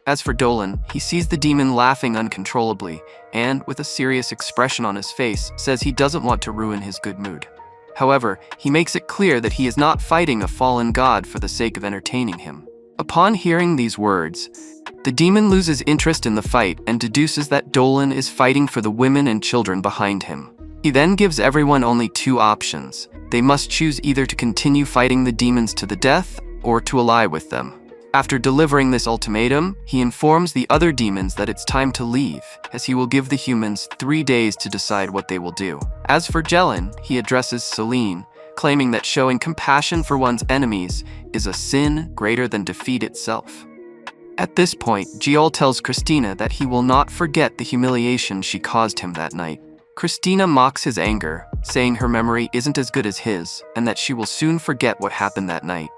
As for Dolan, he sees the demon laughing uncontrollably and, with a serious expression on his face, says he doesn't want to ruin his good mood. However, he makes it clear that he is not fighting a fallen god for the sake of entertaining him. Upon hearing these words, the demon loses interest in the fight and deduces that Dolan is fighting for the women and children behind him. He then gives everyone only two options. They must choose either to continue fighting the demons to the death or to ally with them. After delivering this ultimatum, he informs the other demons that it's time to leave, as he will give the humans 3 days to decide what they will do. As for Jelen, he addresses Celine, claiming that showing compassion for one's enemies is a sin greater than defeat itself. At this point, Jiol tells Christina that he will not forget the humiliation she caused him that night. Christina mocks his anger, saying her memory isn't as good as his, and that she will soon forget what happened that night.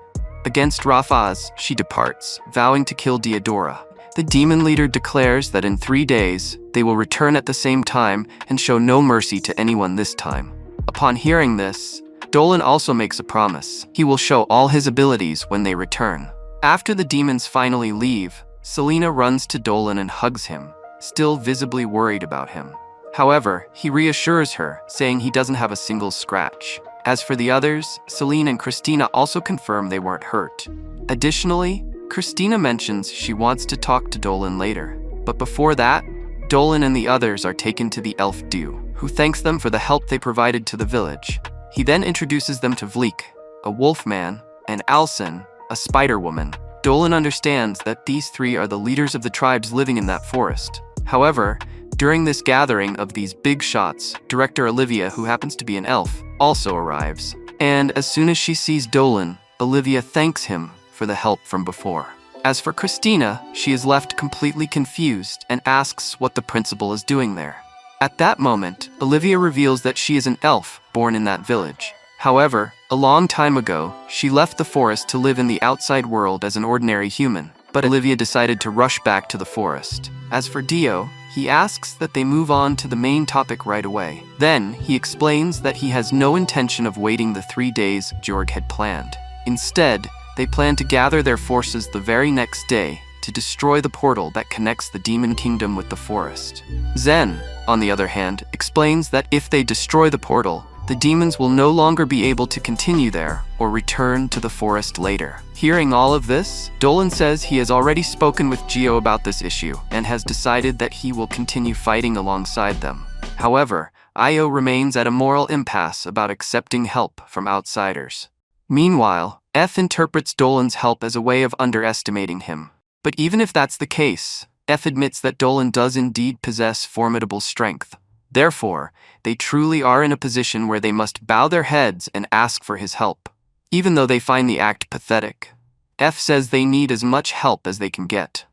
Against Rafaz, she departs, vowing to kill Diodora. The demon leader declares that in 3 days, they will return at the same time and show no mercy to anyone this time. Upon hearing this, Dolan also makes a promise. He will show all his abilities when they return. After the demons finally leave, Selena runs to Dolan and hugs him, still visibly worried about him. However, he reassures her, saying he doesn't have a single scratch. As for the others, Celine and Christina also confirm they weren't hurt. Additionally, Christina mentions she wants to talk to Dolan later. But before that, Dolan and the others are taken to the elf Dew, who thanks them for the help they provided to the village. He then introduces them to Vleek, a wolfman, and Alcyn, a spider woman. Dolan understands that these three are the leaders of the tribes living in that forest. However, during this gathering of these big shots, director Olivia, who happens to be an elf, also arrives. And as soon as she sees Dolan, Olivia thanks him for the help from before. As for Christina, she is left completely confused and asks what the principal is doing there. At that moment, Olivia reveals that she is an elf born in that village. However, a long time ago, she left the forest to live in the outside world as an ordinary human, but Olivia decided to rush back to the forest. As for Dio, he asks that they move on to the main topic right away. Then, he explains that he has no intention of waiting the 3 days Jorg had planned. Instead, they plan to gather their forces the very next day to destroy the portal that connects the demon kingdom with the forest. Zen, on the other hand, explains that if they destroy the portal, the demons will no longer be able to continue there or return to the forest later. Hearing all of this, Dolan says he has already spoken with Gio about this issue and has decided that he will continue fighting alongside them. However, Io remains at a moral impasse about accepting help from outsiders. Meanwhile, F interprets Dolan's help as a way of underestimating him. But even if that's the case, F admits that Dolan does indeed possess formidable strength. Therefore, they truly are in a position where they must bow their heads and ask for his help. Even though they find the act pathetic, F says they need as much help as they can get.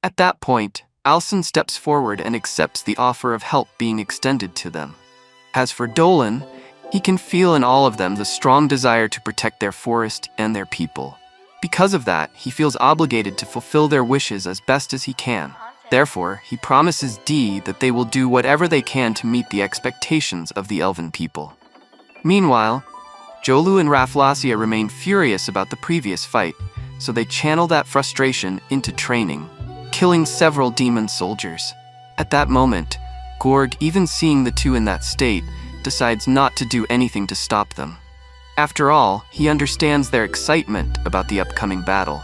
At that point, Alcyn steps forward and accepts the offer of help being extended to them. As for Dolan, he can feel in all of them the strong desire to protect their forest and their people. Because of that, he feels obligated to fulfill their wishes as best as he can. Therefore, he promises D that they will do whatever they can to meet the expectations of the elven people. Meanwhile, Jolu and Rafflesia remain furious about the previous fight, so they channel that frustration into training, killing several demon soldiers. At that moment, Gorg, even seeing the two in that state, decides not to do anything to stop them. After all, he understands their excitement about the upcoming battle.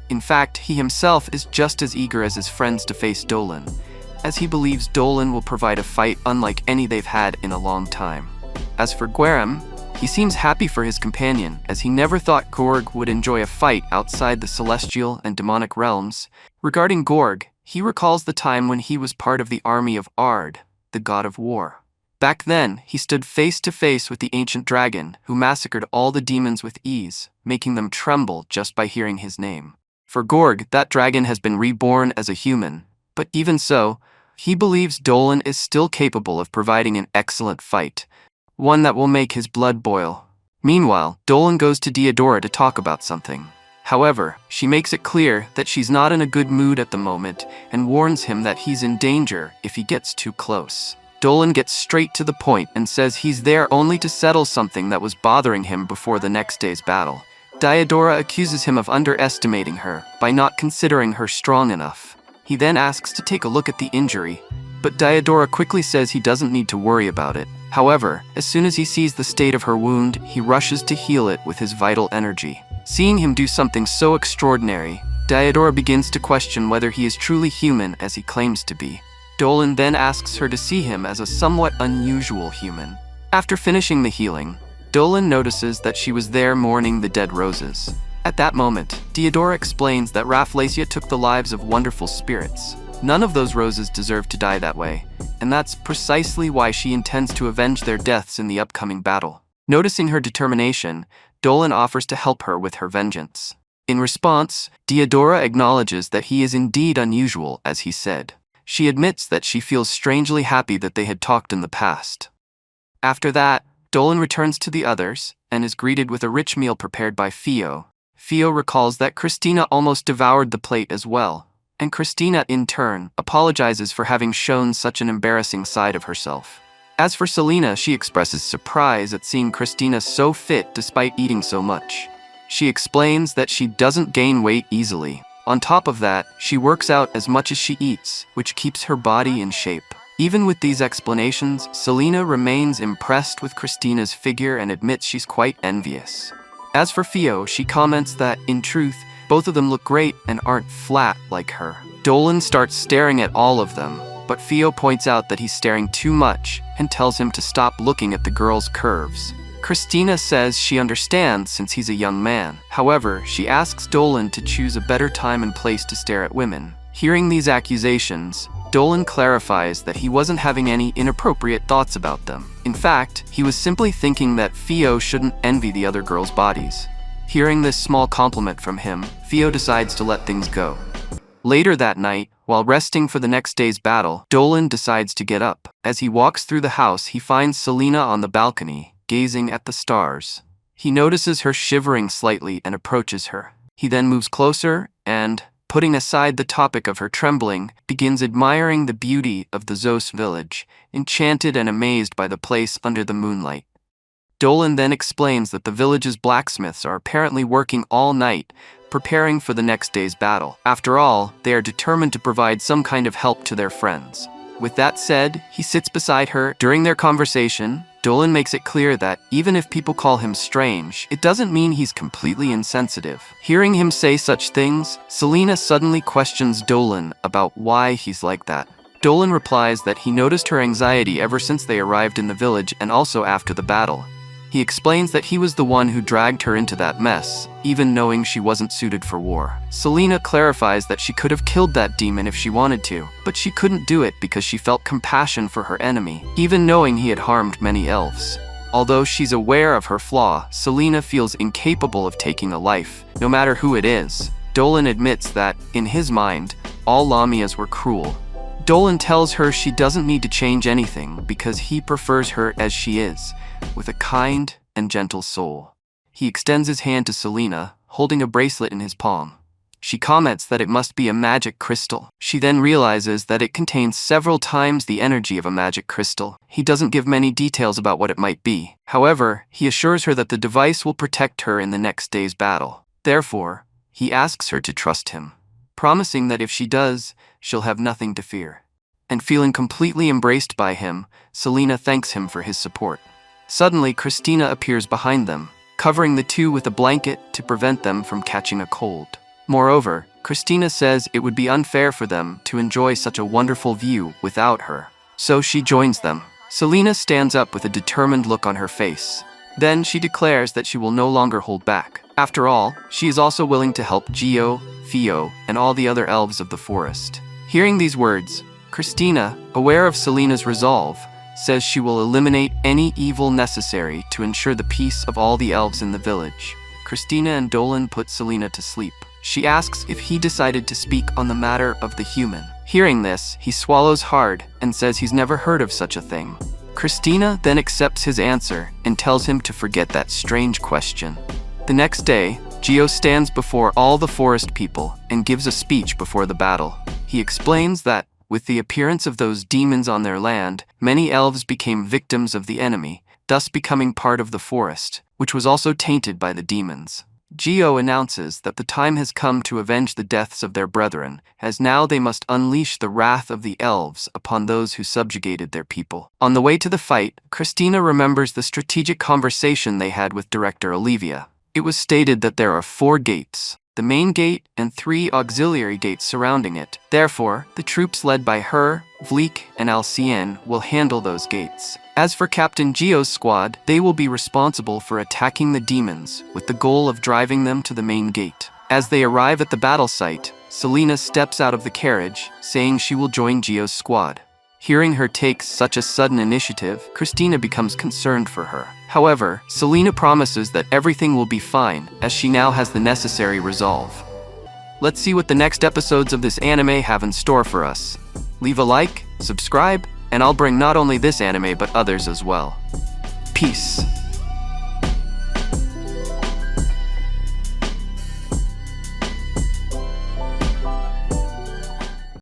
In fact, he himself is just as eager as his friends to face Dolan, as he believes Dolan will provide a fight unlike any they've had in a long time. As for Gueram, he seems happy for his companion, as he never thought Gorg would enjoy a fight outside the celestial and demonic realms. Regarding Gorg, he recalls the time when he was part of the army of Ard, the god of war. Back then, he stood face to face with the ancient dragon, who massacred all the demons with ease, making them tremble just by hearing his name. For Gorg, that dragon has been reborn as a human, but even so, he believes Dolan is still capable of providing an excellent fight, one that will make his blood boil. Meanwhile, Dolan goes to Diodora to talk about something. However, she makes it clear that she's not in a good mood at the moment and warns him that he's in danger if he gets too close. Dolan gets straight to the point and says he's there only to settle something that was bothering him before the next day's battle. Diodora accuses him of underestimating her by not considering her strong enough. He then asks to take a look at the injury, but Diodora quickly says he doesn't need to worry about it. However, as soon as he sees the state of her wound, he rushes to heal it with his vital energy. Seeing him do something so extraordinary, Diodora begins to question whether he is truly human as he claims to be. Dolan then asks her to see him as a somewhat unusual human. After finishing the healing, Dolan notices that she was there mourning the dead roses. At that moment, Diodora explains that Rafflesia took the lives of wonderful spirits. None of those roses deserve to die that way, and that's precisely why she intends to avenge their deaths in the upcoming battle. Noticing her determination, Dolan offers to help her with her vengeance. In response, Diodora acknowledges that he is indeed unusual, as he said. She admits that she feels strangely happy that they had talked in the past. After that, Dolan returns to the others and is greeted with a rich meal prepared by Fio. Fio recalls that Christina almost devoured the plate as well, and Christina, in turn, apologizes for having shown such an embarrassing side of herself. As for Selena, she expresses surprise at seeing Christina so fit despite eating so much. She explains that she doesn't gain weight easily. On top of that, she works out as much as she eats, which keeps her body in shape. Even with these explanations, Selena remains impressed with Christina's figure and admits she's quite envious. As for Fio, she comments that, in truth, both of them look great and aren't flat like her. Dolan starts staring at all of them, but Fio points out that he's staring too much and tells him to stop looking at the girl's curves. Christina says she understands since he's a young man. However, she asks Dolan to choose a better time and place to stare at women. Hearing these accusations, Dolan clarifies that he wasn't having any inappropriate thoughts about them. In fact, he was simply thinking that Fio shouldn't envy the other girls' bodies. Hearing this small compliment from him, Fio decides to let things go. Later that night, while resting for the next day's battle, Dolan decides to get up. As he walks through the house, he finds Selena on the balcony, gazing at the stars. He notices her shivering slightly and approaches her. He then moves closer and, putting aside the topic of her trembling, begins admiring the beauty of the Zos village, enchanted and amazed by the place under the moonlight. Dolan then explains that the village's blacksmiths are apparently working all night, preparing for the next day's battle. After all, they are determined to provide some kind of help to their friends. With that said, he sits beside her. During their conversation, Dolan makes it clear that, even if people call him strange, it doesn't mean he's completely insensitive. Hearing him say such things, Selena suddenly questions Dolan about why he's like that. Dolan replies that he noticed her anxiety ever since they arrived in the village and also after the battle. He explains that he was the one who dragged her into that mess, even knowing she wasn't suited for war. Selena clarifies that she could have killed that demon if she wanted to, but she couldn't do it because she felt compassion for her enemy, even knowing he had harmed many elves. Although she's aware of her flaw, Selena feels incapable of taking a life, no matter who it is. Dolan admits that, in his mind, all Lamias were cruel. Dolan tells her she doesn't need to change anything because he prefers her as she is, with a kind and gentle soul. He extends his hand to Selena, holding a bracelet in his palm. She comments that it must be a magic crystal. She then realizes that it contains several times the energy of a magic crystal. He doesn't give many details about what it might be. However, he assures her that the device will protect her in the next day's battle. Therefore, he asks her to trust him, promising that if she does, she'll have nothing to fear. And feeling completely embraced by him, Selena thanks him for his support. Suddenly, Christina appears behind them, covering the two with a blanket to prevent them from catching a cold. Moreover, Christina says it would be unfair for them to enjoy such a wonderful view without her. So she joins them. Selena stands up with a determined look on her face. Then she declares that she will no longer hold back. After all, she is also willing to help Gio, Fio, and all the other elves of the forest. Hearing these words, Christina, aware of Selena's resolve, says she will eliminate any evil necessary to ensure the peace of all the elves in the village. Christina and Dolan put Selena to sleep. She asks if he decided to speak on the matter of the human. Hearing this, he swallows hard and says he's never heard of such a thing. Christina then accepts his answer and tells him to forget that strange question. The next day, Gio stands before all the forest people and gives a speech before the battle. He explains that, with the appearance of those demons on their land, many elves became victims of the enemy, thus becoming part of the forest, which was also tainted by the demons. Gio announces that the time has come to avenge the deaths of their brethren, as now they must unleash the wrath of the elves upon those who subjugated their people. On the way to the fight, Christina remembers the strategic conversation they had with director Olivia. It was stated that there are 4 gates, the main gate and 3 auxiliary gates surrounding it. Therefore, the troops led by her, Vleek, and Alcien will handle those gates. As for Captain Gio's squad, they will be responsible for attacking the demons, with the goal of driving them to the main gate. As they arrive at the battle site, Selena steps out of the carriage, saying she will join Gio's squad. Hearing her take such a sudden initiative, Christina becomes concerned for her. However, Selena promises that everything will be fine, as she now has the necessary resolve. Let's see what the next episodes of this anime have in store for us. Leave a like, subscribe, and I'll bring not only this anime but others as well. Peace.